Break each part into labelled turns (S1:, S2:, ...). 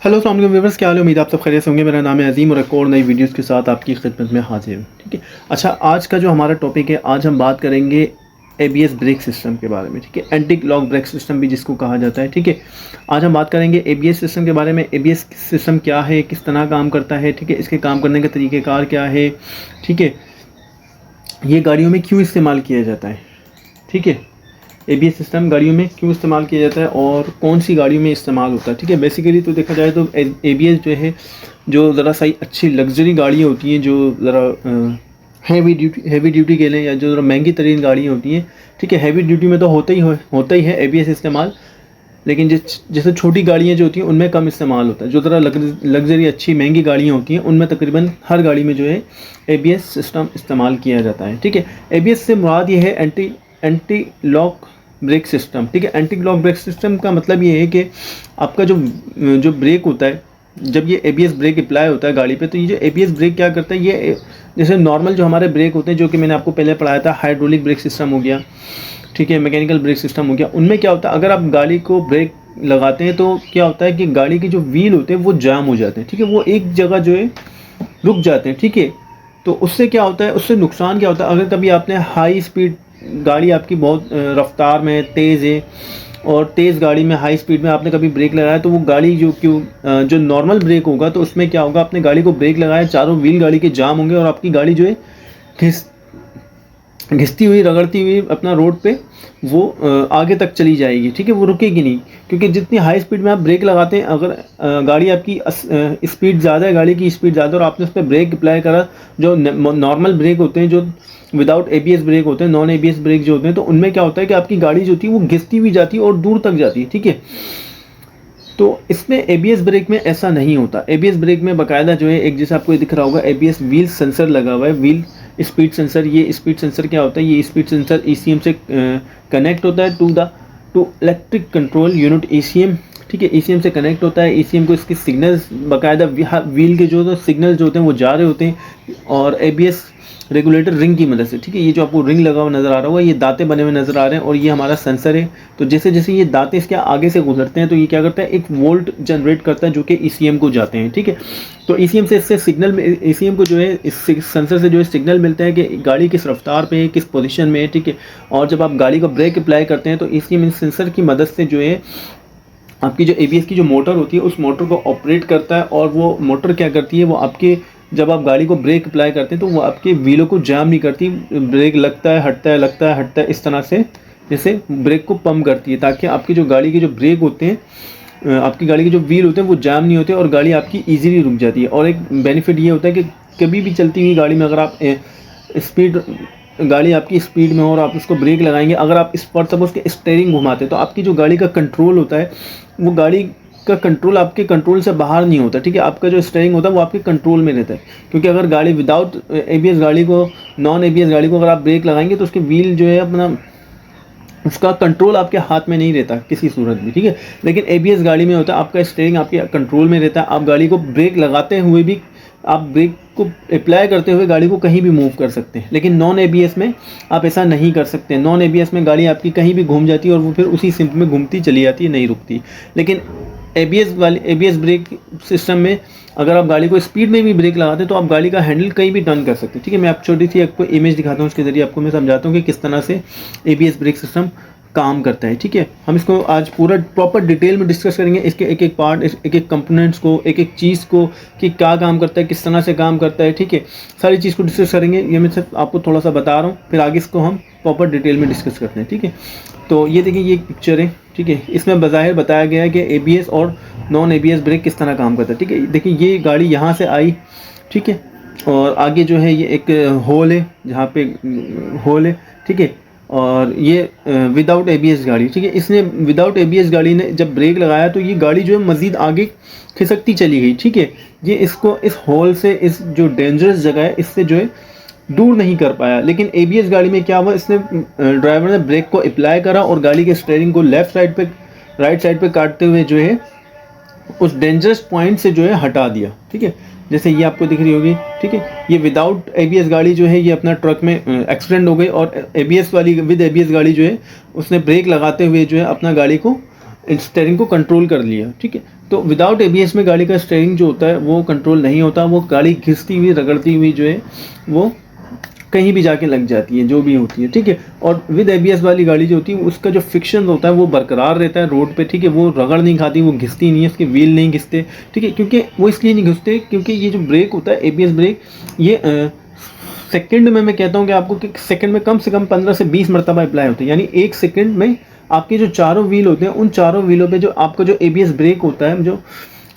S1: Hello अस्सलाम वालेकुम viewers, क्या हाल है। उम्मीद आप सब खैरियत से होंगे। मेरा नाम है अजीम और एक और नई वीडियोस के साथ आपकी खिदमत में हाजिर हूँ। ठीक है, अच्छा, आज का जो हमारा टॉपिक है, आज हम बात करेंगे एबीएस ब्रेक सिस्टम के बारे में। ठीक है, एंटी लॉक ब्रेक सिस्टम भी जिसको कहा जाता है। ठीक है, आज हम बात करेंगे एबीएस सिस्टम के बारे में। एबीएस सिस्टम क्या है, किस तरह काम करता है, ठीक है, इसके काम करने का तरीक़ेकार क्या है, ठीक है, ये गाड़ियों में क्यों इस्तेमाल किया जाता है, ठीक है, एबीएस सिस्टम गाड़ियों में क्यों इस्तेमाल किया जाता है और कौन सी गाड़ियों में इस्तेमाल होता है। ठीक है, बेसिकली तो देखा जाए तो एबीएस जो है, जो ज़रा सही अच्छी लग्जरी गाड़ियाँ होती हैं, जो ज़रा हैवी ड्यूटी के लिए, या जो ज़रा महंगी तरीन गाड़ियाँ होती हैं। ठीक है, हैवी ड्यूटी में तो होता ही है एबीएस इस्तेमाल, लेकिन जैसे छोटी गाड़ियाँ जो होती हैं उनमें कम इस्तेमाल होता है। जो ज़रा लग्जरी अच्छी महंगी गाड़ियाँ होती हैं उनमें तकरीबन हर गाड़ी में जो है एबीएस सिस्टम इस्तेमाल किया जाता है। ठीक है, एबीएस से मुराद ये है एंटी लॉक ब्रेक सिस्टम। ठीक है, एंटी लॉक ब्रेक सिस्टम का मतलब ये है कि आपका जो ब्रेक होता है, जब ये एबीएस ब्रेक अप्लाई होता है गाड़ी पे, तो ये जो एबीएस ब्रेक क्या करता है, ये जैसे नॉर्मल जो हमारे ब्रेक होते हैं, जो कि मैंने आपको पहले पढ़ाया था, हाइड्रोलिक ब्रेक सिस्टम हो गया, ठीक है, मैकेनिकल ब्रेक सिस्टम हो गया, उनमें क्या होता है, अगर आप गाड़ी को ब्रेक लगाते हैं तो क्या होता है कि गाड़ी के जो व्हील होते हैं वो जाम हो जाते हैं। ठीक है, वो एक जगह जो है रुक जाते हैं। ठीक है, तो उससे क्या होता है, उससे नुकसान क्या होता है, अगर कभी आपने हाई स्पीड गाड़ी आपकी बहुत रफ्तार में तेज़ है और तेज़ गाड़ी में हाई स्पीड में आपने कभी ब्रेक लगाया, तो वो गाड़ी जो नॉर्मल ब्रेक होगा, तो उसमें क्या होगा, आपने गाड़ी को ब्रेक लगाया, चारों व्हील गाड़ी के जाम होंगे और आपकी गाड़ी जो है घिसती हुई रगड़ती हुई अपना रोड पे वो आगे तक चली जाएगी। ठीक है, वो रुकेगी नहीं, क्योंकि जितनी हाई स्पीड में आप ब्रेक लगाते हैं, अगर गाड़ी आपकी स्पीड ज़्यादा है, गाड़ी की स्पीड ज़्यादा, और आपने उस पर ब्रेक अप्लाई करा, जो नॉर्मल ब्रेक होते हैं, जो विदाउट एबीएस ब्रेक होते हैं, नॉन एबीएस ब्रेक जो होते हैं, तो उनमें क्या होता है कि आपकी गाड़ी जो होती है वो घिसती हुई जाती है और दूर तक जाती है। ठीक है, तो इसमें एबीएस ब्रेक में ऐसा नहीं होता। एबीएस ब्रेक में बाकायदा जो है, एक जैसे आपको दिख रहा होगा, एबीएस व्हील सेंसर लगा हुआ है, व्हील स्पीड सेंसर। ये स्पीड सेंसर क्या होता है, ये स्पीड सेंसर ईसीएम से कनेक्ट होता है to electric control unit ECM. ठीक है, ईसीएम से कनेक्ट होता है, ईसीएम को इसके सिग्नल्स बाकायदा व्हील के जो सिग्नल्स जो होते हैं वो जा रहे होते हैं, और एबीएस रेगुलेटर रिंग की मदद से। ठीक है, ये जो आपको रिंग लगा हुआ नज़र आ रहा होगा, ये दांते बने हुए नज़र आ रहे हैं, और ये हमारा सेंसर है। तो जैसे जैसे ये दांते इसके आगे से गुजरते हैं, तो ये क्या करता है, एक वोल्ट जनरेट करता है, जो कि ईसीएम को जाते हैं। ठीक है, तो ईसीएम से इससे सिग्नल, ईसीएम को जो है इस सेंसर से जो है सिग्नल मिलता है कि गाड़ी किस रफ्तार पे है, किस पोजीशन में है। ठीक है, और जब आप गाड़ी को ब्रेक अप्लाई करते हैं, तो ईसीएम इस सेंसर की मदद से जो है आपकी जो एबीएस की जो मोटर होती है, उस मोटर को ऑपरेट करता है, और वो मोटर क्या करती है, वो आपके जब आप गाड़ी को ब्रेक अप्लाई करते हैं तो वो आपके व्हीलों को जाम नहीं करती, ब्रेक लगता है, हटता है, लगता है, हटता है, इस तरह से जैसे ब्रेक को पंप करती है, ताकि आपकी जो गाड़ी के जो ब्रेक होते हैं, आपकी गाड़ी के जो व्हील होते हैं वो जाम नहीं होते और गाड़ी आपकी ईजीली रुक जाती है। और एक बेनिफिट ये होता है कि कभी भी चलती हुई गाड़ी में अगर आप स्पीड, गाड़ी आपकी स्पीड में हो और आप उसको ब्रेक लगाएंगे, अगर आप इस पर सपोज के स्टीयरिंग घुमाते, तो आपकी जो गाड़ी का कंट्रोल होता है, वो गाड़ी का कंट्रोल आपके कंट्रोल से बाहर नहीं होता। ठीक है, आपका जो स्टीयरिंग होता है वो आपके कंट्रोल में रहता है, क्योंकि अगर गाड़ी विदाउट एबीएस गाड़ी को, नॉन एबीएस गाड़ी को अगर आप ब्रेक लगाएंगे, तो उसके व्हील जो है अपना, उसका कंट्रोल आपके हाथ में नहीं रहता किसी सूरत में। ठीक है, लेकिन एबीएस गाड़ी में होता है, आपका स्टीयरिंग आपके कंट्रोल में रहता है, आप गाड़ी को ब्रेक लगाते हुए भी, आप ब्रेक को अप्लाई करते हुए गाड़ी को कहीं भी मूव कर सकते हैं। लेकिन नॉन एबीएस में आप ऐसा नहीं कर सकते। नॉन एबीएस में गाड़ी आपकी कहीं भी घूम जाती है और वो फिर उसी सिंप में घूमती चली जाती है, नहीं रुकती। लेकिन एबीएस ब्रेक सिस्टम में अगर आप गाड़ी को स्पीड में भी ब्रेक लगाते हैं, तो आप गाड़ी का हैंडल कहीं भी टर्न कर सकते हैं। ठीक है, मैं आप छोटी सी आपको इमेज दिखाता हूँ, उसके ज़रिए आपको मैं समझाता हूँ कि किस तरह से एबीएस ब्रेक सिस्टम काम करता है। ठीक है, हम इसको आज पूरा प्रॉपर डिटेल में डिस्कस करेंगे, इसके एक एक पार्ट, एक एक कंपोनेंट्स को, एक एक चीज़ को, कि क्या काम करता है, किस तरह से काम करता है। ठीक है, सारी चीज़ को डिस्कस करेंगे। ये मैं सिर्फ आपको थोड़ा सा बता रहा हूँ, फिर आगे इसको हम प्रॉपर डिटेल में डिस्कस करते हैं। ठीक है, तो ये देखिए, ये एक पिक्चर है। ठीक है, इसमें बज़ाहिर बताया गया है कि एबीएस और नॉन एबीएस ब्रेक किस तरह काम करता है। ठीक है, देखिए ये गाड़ी यहाँ से आई, ठीक है, और आगे जो है ये एक होल है, जहाँ पे होल है। ठीक है, और ये विदाउट एबीएस गाड़ी, ठीक है, इसने विदाउट एबीएस गाड़ी ने जब ब्रेक लगाया, तो ये गाड़ी जो है मज़ीद आगे खिसकती चली गई। ठीक है, ये इसको इस होल से, इस जो डेंजरस जगह है, इससे जो है दूर नहीं कर पाया। लेकिन एबीएस गाड़ी में क्या हुआ, इसने ड्राइवर ने ब्रेक को अप्लाई करा और गाड़ी के स्टीयरिंग को लेफ्ट साइड पे, राइट साइड पे काटते हुए जो है उस डेंजरस पॉइंट से जो है हटा दिया। ठीक है, जैसे ये आपको दिख रही होगी। ठीक है, ये विदाउट एबीएस गाड़ी जो है, ये अपना ट्रक में एक्सीडेंट हो गई, और एबीएस वाली, विद एबीएस गाड़ी जो है, उसने ब्रेक लगाते हुए जो है अपना गाड़ी को, स्टीयरिंग को कंट्रोल कर लिया। ठीक है, तो विदाउट एबीएस में गाड़ी का स्टीयरिंग जो होता है वो कंट्रोल नहीं होता, वो गाड़ी घिसती हुई रगड़ती हुई जो है वो कहीं भी जाके लग जाती है, जो भी होती है, ठीक है। और विद एबीएस वाली गाड़ी जो होती है उसका जो फ्रिक्शन होता है वो बरकरार रहता है रोड पे, ठीक है। वो रगड़ नहीं खाती, वो घिसती नहीं है, उसके व्हील नहीं घिसते, ठीक है। क्योंकि वो इसलिए नहीं घिसते क्योंकि ये जो ब्रेक होता है एबीएस ब्रेक, ये सेकंड में मैं कहता हूँ कि आपको कि सेकंड में कम से कम 15 से 20 मरतबा अप्लाई होता है। यानी एक सेकंड में आपके जो चारों व्हील होते हैं उन चारों व्हीलों पे जो आपका जो एबीएस ब्रेक होता है जो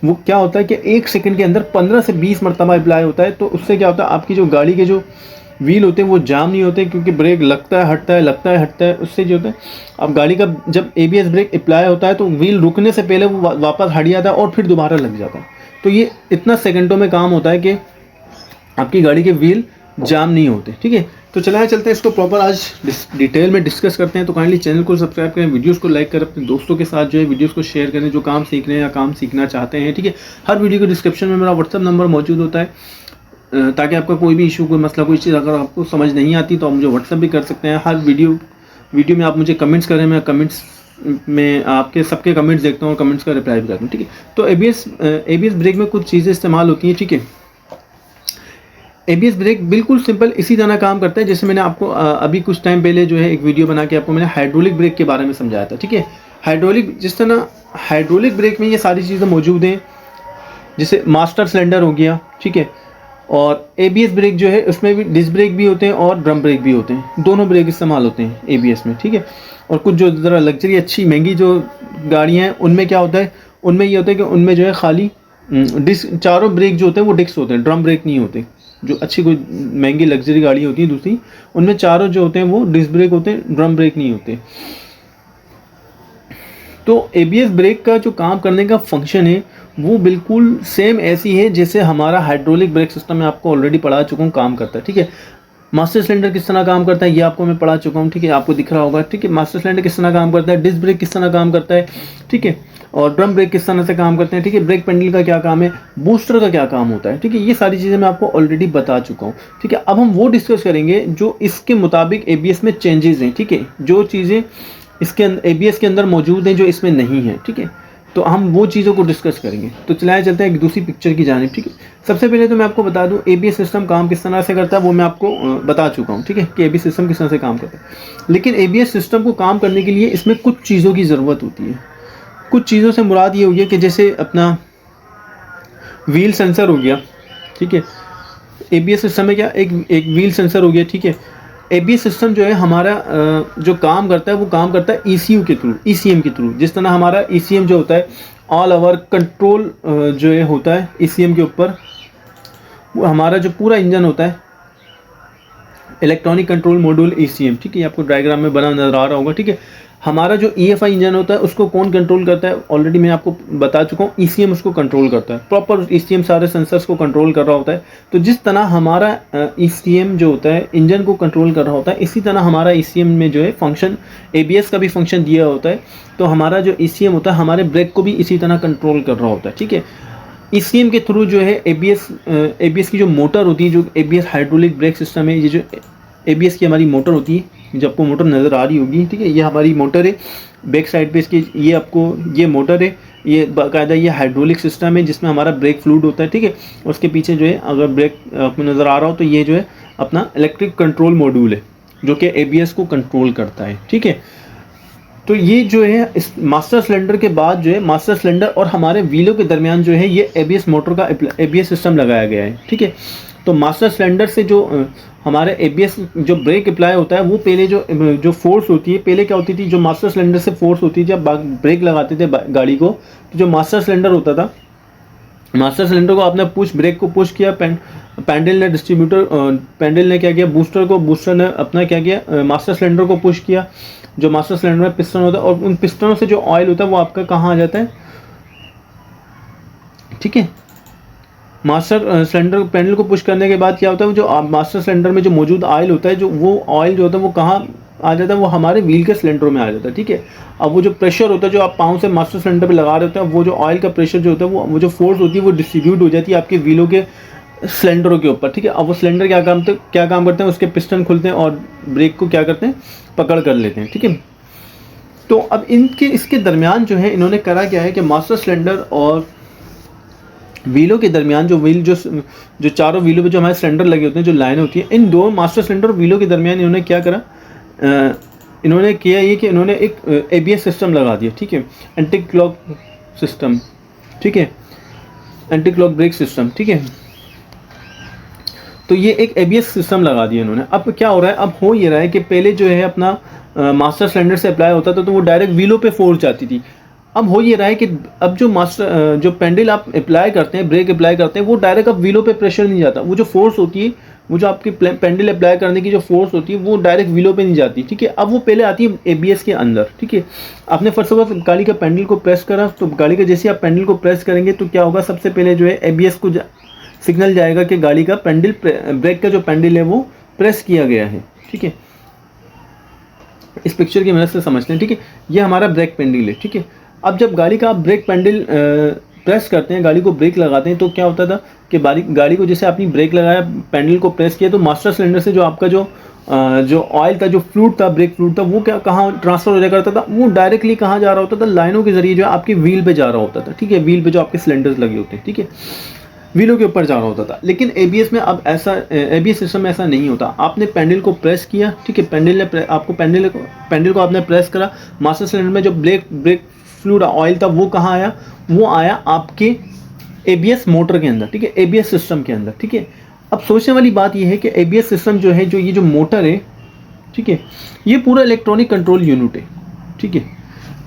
S1: वो क्या होता है कि एक सेकंड के अंदर 15 से 20 मरतबा अप्लाई होता है। तो उससे क्या होता है, आपकी जो गाड़ी के जो व्हील होते हैं वो जाम नहीं होते, क्योंकि ब्रेक लगता है हटता है, लगता है हटता है। उससे जो होता है अब गाड़ी का जब एबीएस ब्रेक अप्लाई होता है तो व्हील रुकने से पहले वो वापस हट जाता है और फिर दोबारा लग जाता है। तो ये इतना सेकंडों में काम होता है कि आपकी गाड़ी के व्हील जाम नहीं होते, ठीक है। तो चलाए चलते हैं इसको प्रॉपर आज डिटेल में डिस्कस करते हैं। तो काइंडली चैनल को सब्सक्राइब करें, वीडियोस को लाइक करें, अपने दोस्तों के साथ जो है वीडियोस को शेयर करें जो काम सीख रहे हैं या काम सीखना चाहते हैं, ठीक है। हर वीडियो के डिस्क्रिप्शन में मेरा व्हाट्सअप नंबर मौजूद होता है, ताकि आपका कोई भी इशू, कोई मसला, कोई चीज़ अगर आपको समझ नहीं आती तो आप मुझे व्हाट्सअप भी कर सकते हैं। हर वीडियो में आप मुझे कमेंट्स करें, मैं कमेंट्स में आपके सबके कमेंट्स देखता हूँ और कमेंट्स का रिप्लाई भी करता हूँ, ठीक है। तो एबीएस ब्रेक में कुछ चीज़ें इस्तेमाल होती हैं, ठीक है। एबीएस ब्रेक बिल्कुल सिंपल इसी तरह काम करता है जैसे मैंने आपको अभी कुछ टाइम पहले जो है एक वीडियो बना के आपको मैंने हाइड्रोलिक ब्रेक के बारे में समझाया था, ठीक है। जिस तरह हाइड्रोलिक ब्रेक में ये सारी चीज़ें मौजूद हैं, जैसे मास्टर सिलेंडर हो गया, ठीक है। और एबीएस ब्रेक जो है उसमें भी डिस्क ब्रेक भी होते हैं और ड्रम ब्रेक भी होते हैं, दोनों ब्रेक इस्तेमाल होते हैं एबीएस में, ठीक है। और कुछ जो ज़रा लग्जरी अच्छी महंगी जो गाड़ियाँ हैं उनमें क्या होता है, उनमें ये होता है कि उनमें जो है खाली डिस्क, चारों ब्रेक जो होते हैं वो डिस्क होते हैं, ड्रम ब्रेक नहीं होते। जो अच्छी कोई महंगी लग्जरी गाड़ी होती है दूसरी, उनमें चारों जो होते हैं वो डिस्क ब्रेक होते हैं, ड्रम ब्रेक नहीं होते। तो एबीएस ब्रेक का जो काम करने का फंक्शन है वो बिल्कुल सेम ऐसी है जैसे हमारा हाइड्रोलिक ब्रेक सिस्टम में आपको ऑलरेडी पढ़ा चुका हूँ काम करता है, ठीक है। मास्टर सिलेंडर किस तरह काम करता है ये आपको मैं पढ़ा चुका हूँ, ठीक है, आपको दिख रहा होगा, ठीक है। मास्टर सिलेंडर किस तरह काम करता है, डिस्क ब्रेक किस तरह काम करता है, ठीक है, और ड्रम ब्रेक किस तरह से काम करते हैं, ठीक है। ब्रेक पेडल का क्या काम है, बूस्टर का क्या काम होता है, ठीक है। ये सारी चीज़ें मैं आपको ऑलरेडी बता चुका हूँ, ठीक है। अब हम वो डिस्कस करेंगे जो इसके मुताबिक एबीएस में चेंजेस हैं, ठीक है, जो चीज़ें इसके एबीएस के अंदर मौजूद हैं जो इसमें नहीं है, ठीक है। तो हम वो चीज़ों को डिस्कस करेंगे। तो चलाए चलते हैं एक दूसरी पिक्चर की जानिब, ठीक है। सबसे पहले तो मैं आपको बता दूं एबीएस सिस्टम काम किस तरह से करता है, वो मैं आपको बता चुका हूं, ठीक है, कि एबीएस सिस्टम किस तरह से काम करता है। लेकिन एबीएस सिस्टम को काम करने के लिए इसमें कुछ चीज़ों की ज़रूरत होती है। कुछ चीज़ों से मुराद ये हुई है कि जैसे अपना व्हील सेंसर हो गया, ठीक है। एबीएस सिस्टम में क्या एक व्हील सेंसर हो गया, ठीक है। एबीएस सिस्टम जो है हमारा जो काम करता है वो काम करता है ईसीयू के थ्रू, ईसीएम के थ्रू। जिस तरह हमारा ईसीएम जो होता है ऑल ओवर कंट्रोल जो है होता है ईसीएम के ऊपर, वो हमारा जो पूरा इंजन होता है इलेक्ट्रॉनिक कंट्रोल मॉड्यूल ईसीएम, ठीक है। आपको डायग्राम में बना नजर आ रहा होगा, ठीक है। हमारा जो ईएफआई इंजन होता है उसको कौन कंट्रोल करता है, ऑलरेडी मैं आपको बता चुका हूँ, ईसीएम उसको कंट्रोल करता है। प्रॉपर ईसीएम सारे सेंसर्स को कंट्रोल कर रहा होता है। तो जिस तरह हमारा ईसीएम जो होता है इंजन को कंट्रोल कर रहा होता है, इसी तरह हमारा ईसीएम में जो है फंक्शन एबीएस का भी फंक्शन दिया होता है। तो हमारा जो ईसीएम होता है हमारे ब्रेक को भी इसी तरह कंट्रोल कर रहा होता है, ठीक है। ईसीएम के थ्रू जो है एबीएस की जो मोटर होती है, जो एबीएस हाइड्रोलिक ब्रेक सिस्टम है, ये जो एबीएस की हमारी मोटर होती है, जो आपको मोटर नज़र आ रही होगी, ठीक है, ये हमारी मोटर है। बैक साइड पे इसकी ये मोटर है, ये बाकायदा ये हाइड्रोलिक सिस्टम है जिसमें हमारा ब्रेक फ्लूइड होता है, ठीक है। उसके पीछे जो है अगर ब्रेक आपको नज़र आ रहा हो तो ये जो है अपना इलेक्ट्रिक कंट्रोल मॉड्यूल है जो कि एबीएस को कंट्रोल करता है, ठीक है। तो ये जो है इस मास्टर सिलेंडर के बाद जो है मास्टर सिलेंडर और हमारे व्हीलों के दरमियान जो है ये एबीएस मोटर का एबीएस सिस्टम लगाया गया है, ठीक है। तो मास्टर सिलेंडर से जो हमारे एबीएस जो ब्रेक अप्लाई होता है वो पहले जो फोर्स होती है, पहले क्या होती थी, जो मास्टर सिलेंडर से फोर्स होती थी जब ब्रेक लगाते थे गाड़ी को, तो जो मास्टर सिलेंडर होता था, मास्टर सिलेंडर को आपने ब्रेक को पुश किया, पैडल ने क्या किया, बूस्टर ने अपना क्या किया, मास्टर सिलेंडर को पुश किया। जो मास्टर सिलेंडर में पिस्टन होता है और उन पिस्टनों से जो ऑयल होता है वो आपका कहाँ आ जाता है, ठीक है। मास्टर सिलेंडर पैडल को पुश करने के बाद क्या होता है, जो मास्टर सिलेंडर में जो मौजूद ऑयल होता है, जो वो ऑयल जो होता है वो कहाँ आ जाता है, वो हमारे व्हील के सिलेंडरों में आ जाता है, ठीक है। अब वो जो प्रेशर होता है जो आप पाँव से मास्टर सिलेंडर पे लगा रहे होते हैं, वो जो ऑयल का प्रेशर जो होता है वो जो फोर्स होती है वो डिस्ट्रीब्यूट हो जाती है आपके व्हीलों के सिलेंडरों के ऊपर, ठीक है। अब वो सिलेंडर क्या काम करते हैं, उसके पिस्टन खुलते हैं और ब्रेक को क्या करते हैं, पकड़ कर लेते हैं, ठीक है। तो अब इसके दरमियान जो है इन्होंने करा क्या है कि मास्टर सिलेंडर और व्हीलों के दरमियान जो चारों व्हीलों पे जो हमारे सिलेंडर लगे होते हैं, जो लाइन होती है, इन दो मास्टर सिलेंडर और व्हीलों के दरमियान इन्होंने क्या करा, इन्होंने किया ये कि इन्होंने एक ABS सिस्टम लगा दिया, ठीक है, एंटी क्लॉक सिस्टम, ठीक है, एंटी क्लॉक ब्रेक सिस्टम, ठीक है। तो ये एक ABS सिस्टम लगा दिया इन्होंने। अब क्या हो रहा है, अब हो ये रहा है कि पहले जो है अपना मास्टर सिलेंडर से अप्लाई होता था तो वो डायरेक्ट व्हीलों पे फोर्स जाती थी। अब हो ये रहा है कि अब जो पेंडल आप अप्लाई करते हैं, ब्रेक अप्लाई करते हैं, वो डायरेक्ट अब व्हीलों पे प्रेशर नहीं जाता। वो जो फोर्स होती है, वो जो आपकी पेंडल अप्लाई करने की जो फोर्स होती है, वो डायरेक्ट व्हीलों पे नहीं जाती, ठीक है। अब वो पहले आती है ABS के अंदर, ठीक है। आपने फर्स्ट ऑफ ऑल गाड़ी का पेंडल को प्रेस करा, तो गाड़ी का जैसे आप पेंडल को प्रेस करेंगे तो क्या होगा, सबसे पहले जो है ABS को सिग्नल जाएगा कि गाड़ी का पेंडल, ब्रेक का जो पेंडल है वो प्रेस किया गया है, ठीक है। इस पिक्चर की मदद से समझते हैं, ठीक है। ये हमारा ब्रेक पेंडल है, ठीक है। अब जब गाड़ी का आप ब्रेक पेंडल प्रेस करते हैं, गाड़ी को ब्रेक लगाते हैं, तो क्या होता था कि गाड़ी को जैसे आपने ब्रेक लगाया, पेंडल को प्रेस किया, तो मास्टर सिलेंडर से जो आपका जो ऑयल था, जो फ्लूइड था, ब्रेक फ्लूइड था, वो कहाँ ट्रांसफर हो जाया करता था, वो डायरेक्टली कहाँ जा रहा होता था, लाइनों के जरिए जो है आपके व्हील पे जा रहा होता था, ठीक है। व्हील पे जो आपके सिलेंडर्स लगे होते हैं, ठीक है, व्हीलों के ऊपर जा रहा होता था। लेकिन ABS में अब ABS सिस्टम में ऐसा नहीं होता। आपने पेंडल को प्रेस किया, ठीक है, पेंडल को आपने प्रेस करा, मास्टर सिलेंडर में जो ब्रेक फ्लूइड ऑयल था वो कहाँ आया, वो आया आपके ABS मोटर के अंदर, ठीक है, ABS सिस्टम के अंदर, ठीक है। अब सोचने वाली बात ये है कि ABS सिस्टम जो है, ये जो मोटर है, ठीक है, ये पूरा इलेक्ट्रॉनिक कंट्रोल यूनिट है, ठीक है,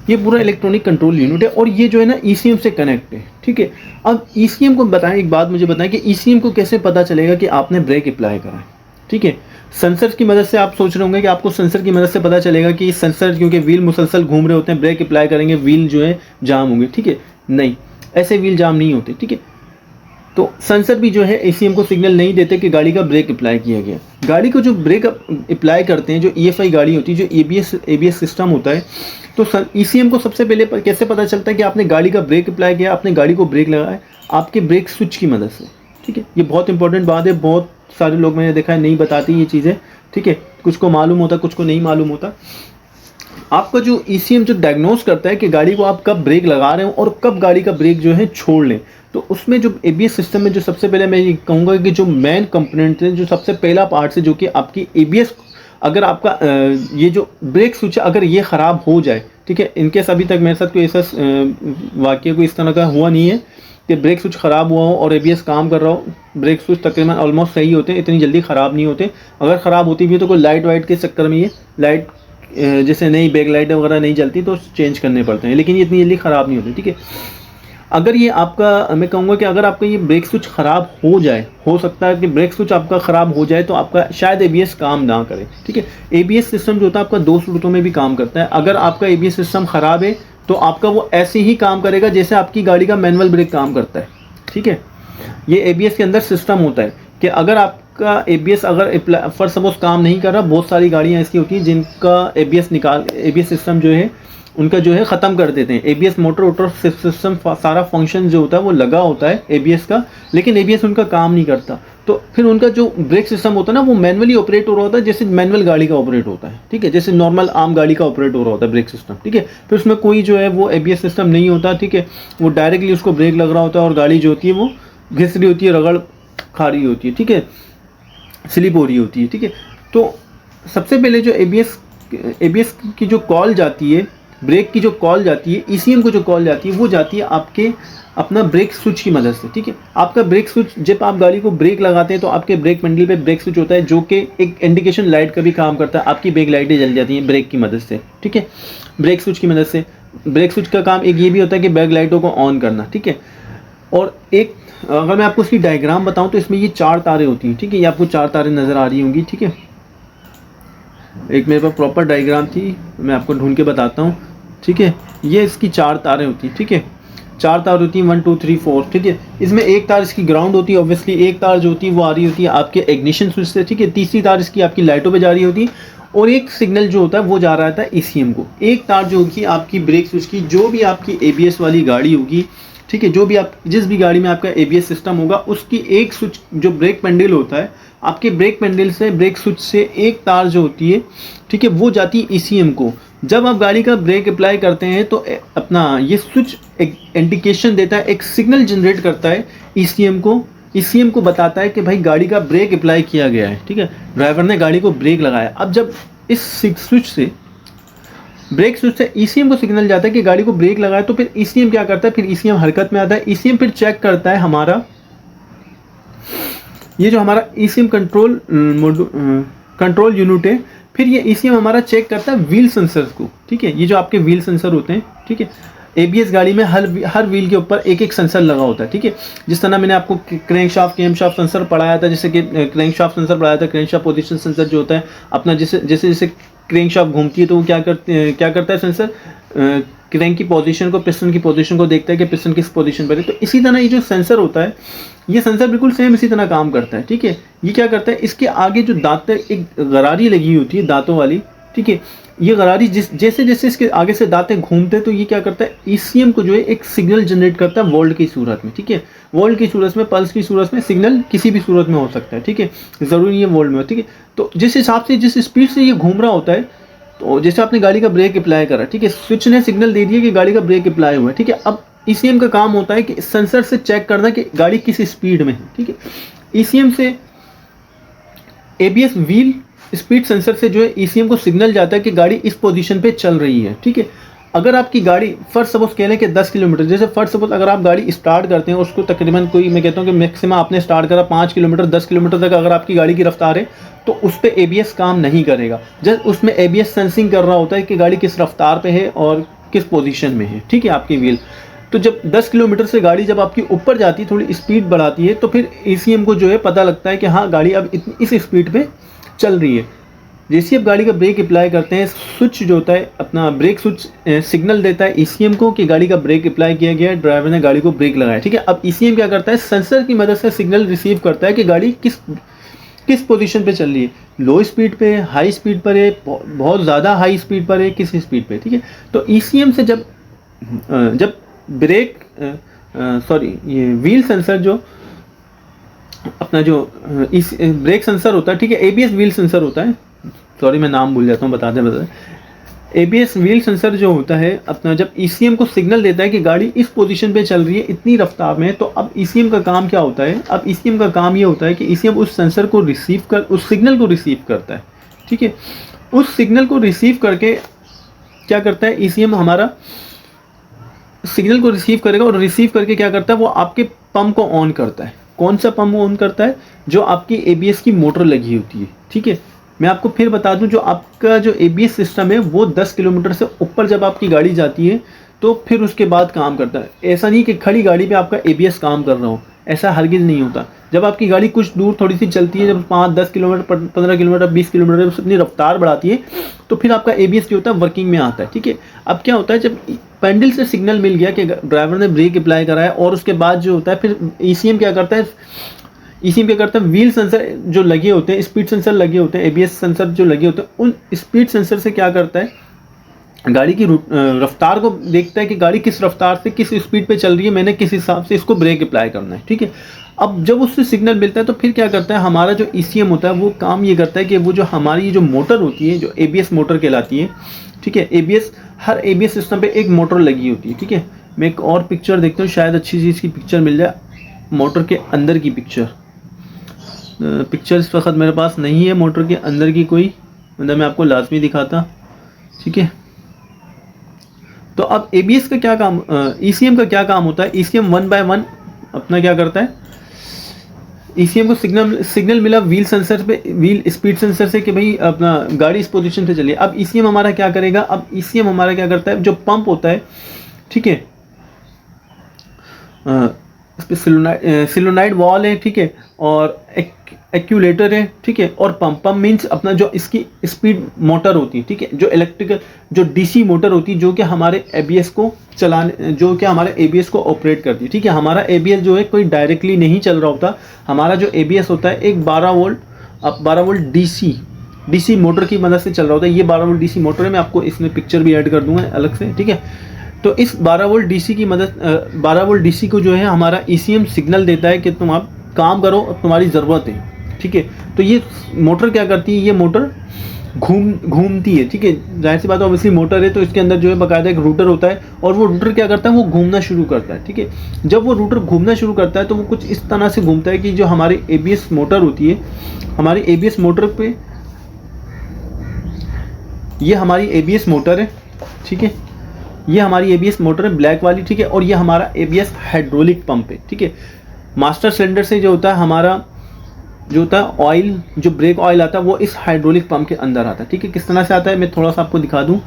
S1: ये पूरा इलेक्ट्रॉनिक कंट्रोल यूनिट है, और ये जो है ना ECM से कनेक्ट है, ठीक है। अब ECM को बताएं, एक बात मुझे बताएं कि ECM को कैसे पता चलेगा कि आपने ब्रेक अप्लाई करा है, ठीक है। सेंसर की मदद से आप सोच रहे होंगे कि आपको सेंसर की मदद से पता चलेगा कि सेंसर, क्योंकि व्हील मुसलसल घूम रहे होते हैं, ब्रेक अप्लाई करेंगे व्हील जो है जाम होंगे, ठीक है। नहीं, ऐसे व्हील जाम नहीं होते, ठीक है। तो सेंसर भी जो है ECM को सिग्नल नहीं देते कि गाड़ी का ब्रेक अप्लाई किया गया। गाड़ी को जो ब्रेक अप्लाई करते हैं, जो EFI गाड़ी होती है, जो ABS सिस्टम होता है, तो ECM को सबसे पहले कैसे पता चलता है कि आपने गाड़ी का ब्रेक अप्लाई किया, आपने गाड़ी को ब्रेक लगाया, आपके ब्रेक स्विच की मदद से, ठीक है। ये बहुत इंपॉर्टेंट बात है, बहुत सारे लोग मैंने देखा है नहीं बताती ये चीज़ें, ठीक है। कुछ को मालूम होता, कुछ को नहीं मालूम होता। आपका जो ECM जो डायग्नोस करता है कि गाड़ी को आप कब ब्रेक लगा रहे हो और कब गाड़ी का ब्रेक जो है छोड़ लें, तो उसमें जो ABS सिस्टम में जो सबसे पहले मैं ये कहूँगा कि जो मेन कंपोनेंट है, जो सबसे पहला पार्ट है, जो कि आपकी ABS, अगर आपका ये जो ब्रेक स्विच अगर ये ख़राब हो जाए, ठीक है, इनकेस अभी तक मेरे साथ कोई ऐसा वाकया कोई इस तरह का हुआ नहीं है कि ब्रेक स्विच ख़राब हुआ हो और ABS काम कर रहा हो। ब्रेक स्विच तकरीबन ऑलमोस्ट सही होते हैं, इतनी जल्दी ख़राब नहीं होते। अगर ख़राब होती भी है तो कोई लाइट वाइट के चक्कर में, ये लाइट जैसे नई बैक लाइट वगैरह नहीं जलती तो चेंज करने पड़ते हैं, लेकिन ये इतनी जल्दी ख़राब नहीं होती, ठीक है। अगर ये आपका, मैं कहूँगा कि अगर आपका ये ब्रेक स्विच ख़राब हो जाए, हो सकता है कि ब्रेक स्विच आपका ख़राब हो जाए तो आपका शायद ABS काम ना करे, ठीक है। ABS सिस्टम जो होता है आपका दो सूरतों में भी काम करता है। अगर आपका ABS सिस्टम ख़राब है तो आपका वो ऐसे ही काम करेगा जैसे आपकी गाड़ी का मैनुअल ब्रेक काम करता है, ठीक है। ये ABS के अंदर सिस्टम होता है कि अगर आपका ABS अगर फॉर सपोज काम नहीं कर रहा, बहुत सारी गाड़ियाँ ऐसी होती हैं जिनका ABS सिस्टम जो है उनका जो है ख़त्म कर देते हैं। ABS मोटर सिस्टम सारा फंक्शन जो होता है वो लगा होता है ABS का, लेकिन ABS उनका काम नहीं करता। तो फिर उनका जो ब्रेक सिस्टम होता है ना, वो मैनुअली ऑपरेट हो रहा होता है, जैसे मैनुअल गाड़ी का ऑपरेट होता है, ठीक है, जैसे नॉर्मल आम गाड़ी का ऑपरेट हो रहा होता है ब्रेक सिस्टम, ठीक है। फिर उसमें कोई जो है वो ABS सिस्टम नहीं होता, ठीक है, वो डायरेक्टली उसको ब्रेक लग रहा होता है और गाड़ी जो होती है वो घिस रही होती है, रगड़ खा रही होती है, ठीक है, स्लिप हो रही होती है, ठीक है। तो सबसे पहले जो ABS की जो कॉल जाती है, ब्रेक की जो कॉल जाती है, ECM को जो कॉल जाती है, वो जाती है आपके अपना ब्रेक स्विच की मदद से, ठीक है। आपका ब्रेक स्विच, जब आप गाड़ी को ब्रेक लगाते हैं तो आपके ब्रेक मंडल पे ब्रेक स्विच होता है जो कि एक इंडिकेशन लाइट का भी काम करता है। आपकी ब्रेक लाइटें जल जाती हैं ब्रेक की मदद से, ठीक है, ब्रेक स्विच की मदद से। ब्रेक स्विच का काम एक ये भी होता है कि ब्रेक लाइटों को ऑन करना, ठीक है। और एक अगर मैं आपको उसकी डायग्राम बताऊँ तो इसमें ये 4 तारें होती हैं, ठीक है, ये आपको 4 तारें नज़र आ रही होंगी, ठीक है। एक मेरे पास प्रॉपर डायग्राम थी, मैं आपको ढूंढ के बताता हूँ, ठीक है। ये इसकी 4 तारें होती हैं, ठीक है, 4 तार होती हैं, 1 2 3 4, ठीक है। इसमें एक तार इसकी ग्राउंड होती है, ऑब्वियसली एक तार जो होती है वो आ रही होती है आपके इग्निशन स्विच से, ठीक है। तीसरी तार इसकी आपकी लाइटों पे जा रही होती है, और एक सिग्नल जो होता है वो जा रहा था ECM को। एक तार जो होगी आपकी ब्रेक स्विच की, जो भी आपकी ABS वाली गाड़ी होगी, ठीक है, जो भी आप जिस भी गाड़ी में आपका ABS सिस्टम होगा, उसकी एक स्विच जो ब्रेक पेंडल होता है, आपके ब्रेक पेंडल से ब्रेक स्विच से एक तार जो होती है, ठीक है, वो जाती है ECM को। जब आप गाड़ी का ब्रेक अप्लाई करते हैं तो अपना ये स्विच एक इंडिकेशन देता है, एक सिग्नल जनरेट करता है ईसीएम को बताता है कि भाई गाड़ी का ब्रेक अप्लाई किया गया है, ठीक है, ड्राइवर ने गाड़ी को ब्रेक लगाया। अब जब इस ब्रेक स्विच से ईसीएम को सिग्नल जाता है कि गाड़ी को ब्रेक लगाया, तो फिर ईसीएम क्या करता है, फिर ईसीएम हरकत में आता है। ईसीएम फिर चेक करता है हमारा ये जो हमारा ईसीएम कंट्रोल यूनिट है, फिर ये ईसीएम हमारा चेक करता है व्हील सेंसर को, ठीक है, ये जो आपके व्हील सेंसर होते हैं, ठीक है। एबीएस गाड़ी में हर व्हील के ऊपर एक एक सेंसर लगा होता है, ठीक है। जिस तरह मैंने आपको क्रैंकशाफ्ट केमशाफ्ट सेंसर पढ़ाया था, जैसे कि क्रैंकशाफ्ट सेंसर पढ़ाया था, क्रैंकशाफ्ट पोजीशन सेंसर जो होता है अपना, जैसे जैसे क्रैंकशाफ्ट घूमती है तो वो क्या करता है सेंसर, क्रैंक की पोजीशन को, पिस्टन की पोजीशन को देखता है कि पिस्टन किस पोजीशन पर है। तो इसी तरह ये जो सेंसर होता है, ये सेंसर बिल्कुल सेम इसी तरह काम करता है, ठीक है। ये क्या करता है, इसके आगे जो दांत एक गरारी लगी होती है दांतों वाली, ठीक है, ये गरारी जैसे जैसे इसके आगे से दांतें घूमते हैं तो ये क्या करता है, ईसीएम को जो है एक सिग्नल जनरेट करता है वोल्ट की सूरत में, ठीक है। वोल्ट की सूरत में, पल्स की सूरत में, सिग्नल किसी भी सूरत में हो सकता है, ठीक है, ज़रूरी नहीं है वोल्ट में, ठीक है। तो जिस हिसाब से, जिस स्पीड से ये घूम रहा होता है, तो जैसे आपने गाड़ी का ब्रेक अप्लाई करा, ठीक है, स्विच ने सिग्नल दे दिया कि गाड़ी का ब्रेक अप्लाई हुआ है, ठीक है। अब ईसीएम का काम होता है कि सेंसर से चेक करना कि गाड़ी किस स्पीड में है, ठीक है। ईसीएम से एबीएस व्हील स्पीड सेंसर से जो है ईसीएम को सिग्नल जाता है कि गाड़ी इस पोजीशन पे चल रही है, ठीक है। अगर आपकी गाड़ी फर्स्ट सपोज कह लें कि 10 किलोमीटर, जैसे फर्स्ट सपोज अगर आप गाड़ी स्टार्ट करते हैं उसको तकरीबन कोई, मैं कहता हूँ कि मैक्सिमम आपने स्टार्ट करा 5 किलोमीटर 10 किलोमीटर तक अगर आपकी गाड़ी की रफ्तार है तो उस पर एबीएस काम नहीं करेगा। जब उसमें एबीएस सेंसिंग कर रहा होता है कि गाड़ी किस रफ्तार पे है और किस पोजीशन में है, ठीक है, आपकी व्हील। तो जब 10 किलोमीटर से गाड़ी जब आपकी ऊपर जाती है, थोड़ी स्पीड बढ़ाती है, तो फिर ईसीएम को जो है पता लगता है कि हाँ गाड़ी अब इस स्पीड पे चल रही है। जैसे आप गाड़ी का ब्रेक अप्लाई करते हैं, स्विच जो होता है अपना ब्रेक स्विच सिग्नल देता है ईसीएम को कि गाड़ी का ब्रेक अप्लाई किया गया है, ड्राइवर ने गाड़ी को ब्रेक लगाया, ठीक है। अब ईसीएम क्या करता है, सेंसर की मदद से सिग्नल रिसीव करता है कि गाड़ी किस पोजीशन पे चल रही है, लो स्पीड पे है, हाई स्पीड पर है, बहुत ज़्यादा हाई स्पीड पर है, किस स्पीड पे, ठीक है। तो ईसीएम से जब ये व्हील सेंसर जो अपना जो इस ब्रेक सेंसर होता है, ठीक है, एबीएस व्हील सेंसर होता है, सॉरी मैं नाम भूल जाता हूँ, बताते एबीएस व्हील सेंसर जो होता है अपना, जब ईसीएम को सिग्नल देता है कि गाड़ी इस पोजीशन पे चल रही है इतनी रफ्तार में, तो अब ईसीएम का काम क्या होता है, अब ईसीएम का काम ये होता है कि ईसीएम उस सेंसर को उस सिग्नल को रिसीव करता है, ठीक है। उस सिग्नल को रिसीव करके क्या करता है, ईसीएम हमारा सिग्नल को रिसीव करेगा और रिसीव करके क्या करता है, वो आपके पंप को ऑन करता है। कौन सा पंप ऑन करता है, जो आपकी एबीएस की मोटर लगी होती है, ठीक है। मैं आपको फिर बता दूं, जो आपका जो एबीएस सिस्टम है वो 10 किलोमीटर से ऊपर जब आपकी गाड़ी जाती है तो फिर उसके बाद काम करता है। ऐसा नहीं कि खड़ी गाड़ी पे आपका एबीएस काम कर रहा हो, ऐसा हरगिज़ नहीं होता। जब आपकी गाड़ी कुछ दूर थोड़ी सी चलती है, जब 5-10 किलोमीटर 15 किलोमीटर 20 किलोमीटर अपनी रफ्तार बढ़ाती है, तो फिर आपका एबीएस जो होता है वर्किंग में आता है, ठीक है। अब क्या होता है, जब पेंडल से सिग्नल मिल गया कि ड्राइवर ने ब्रेक अप्लाई कराया, और उसके बाद जो होता है फिर ईसीएम क्या करता है, व्हील सेंसर जो लगे होते हैं, स्पीड सेंसर लगे होते हैं, एबीएस सेंसर जो लगे होते हैं, उन स्पीड सेंसर से क्या करता है, गाड़ी की रफ्तार को देखता है कि गाड़ी किस रफ्तार से किस स्पीड पे चल रही है, मैंने किस हिसाब से इसको ब्रेक अप्लाई करना है, ठीक है। अब जब उससे सिग्नल मिलता है तो फिर क्या करता है, हमारा जो ईसीएम होता है वो काम ये करता है कि वो जो हमारी जो मोटर होती है, जो एबीएस मोटर कहलाती है, ठीक है, हर एबीएस सिस्टम पे एक मोटर लगी होती है, ठीक है। मैं एक और पिक्चर देखता हूँ, शायद अच्छी चीज़ की पिक्चर मिल जाए, मोटर के अंदर की पिक्चर इस वक्त मेरे पास नहीं है मोटर के अंदर की कोई, मतलब मैं आपको लाजमी दिखाता, ठीक है। तो अब एबीएस का क्या काम, ईसीएम का क्या काम होता है, ईसीएम 1 बाय 1 अपना क्या करता है, ईसीएम को सिग्नल मिला व्हील सेंसर पे, व्हील स्पीड सेंसर से कि भाई अपना गाड़ी इस पोजीशन पे चलिए। अब ईसीएम हमारा क्या करेगा, अब ईसीएम हमारा क्या करता है, जो पंप होता है, ठीक है, इस पर सिलोनाइड वॉल है, ठीक है, और एक्यूलेटर है, ठीक है, और पंप मीन्स अपना जो इसकी स्पीड मोटर होती है, ठीक है, जो इलेक्ट्रिकल जो डीसी मोटर होती है, जो कि हमारे एबीएस को चलाने, जो कि हमारे एबीएस को ऑपरेट करती है, ठीक है। हमारा एबीएस जो है कोई डायरेक्टली नहीं चल रहा होता, हमारा जो एबीएस होता है एक 12 वोल्ट डीसी मोटर की मदद से चल रहा होता है। ये 12 वोल्ट डीसी मोटर है, मैं आपको इसमें पिक्चर भी ऐड कर दूंगा अलग से, ठीक है। तो इस 12 वोल्ट डीसी को जो है हमारा ईसीएम सिग्नल देता है कि तुम आप काम करो, तुम्हारी ज़रूरत है, ठीक है। तो ये मोटर क्या करती है, ये मोटर घूमती है, ठीक है। जाहिर सी बात है, ऑब्वियसली मोटर है तो इसके अंदर जो है बाकायदा एक रूटर होता है, और वो रूटर क्या करता है, वो घूमना शुरू करता है, ठीक है। जब वो रूटर घूमना शुरू करता है तो वो कुछ इस तरह से घूमता है कि जो हमारी एबीएस मोटर होती है, हमारी एबीएस मोटर पे, ये हमारी एबीएस मोटर है, ठीक है, ये हमारी एबीएस मोटर है ब्लैक वाली, ठीक है, और ये हमारा एबीएस हाइड्रोलिक पंप है, ठीक है। मास्टर सिलेंडर से जो होता है हमारा, जो होता है ऑयल, जो ब्रेक ऑयल आता है वो इस हाइड्रोलिक पंप के अंदर आता है, ठीक है। किस तरह से आता है मैं थोड़ा सा आपको दिखा दूं।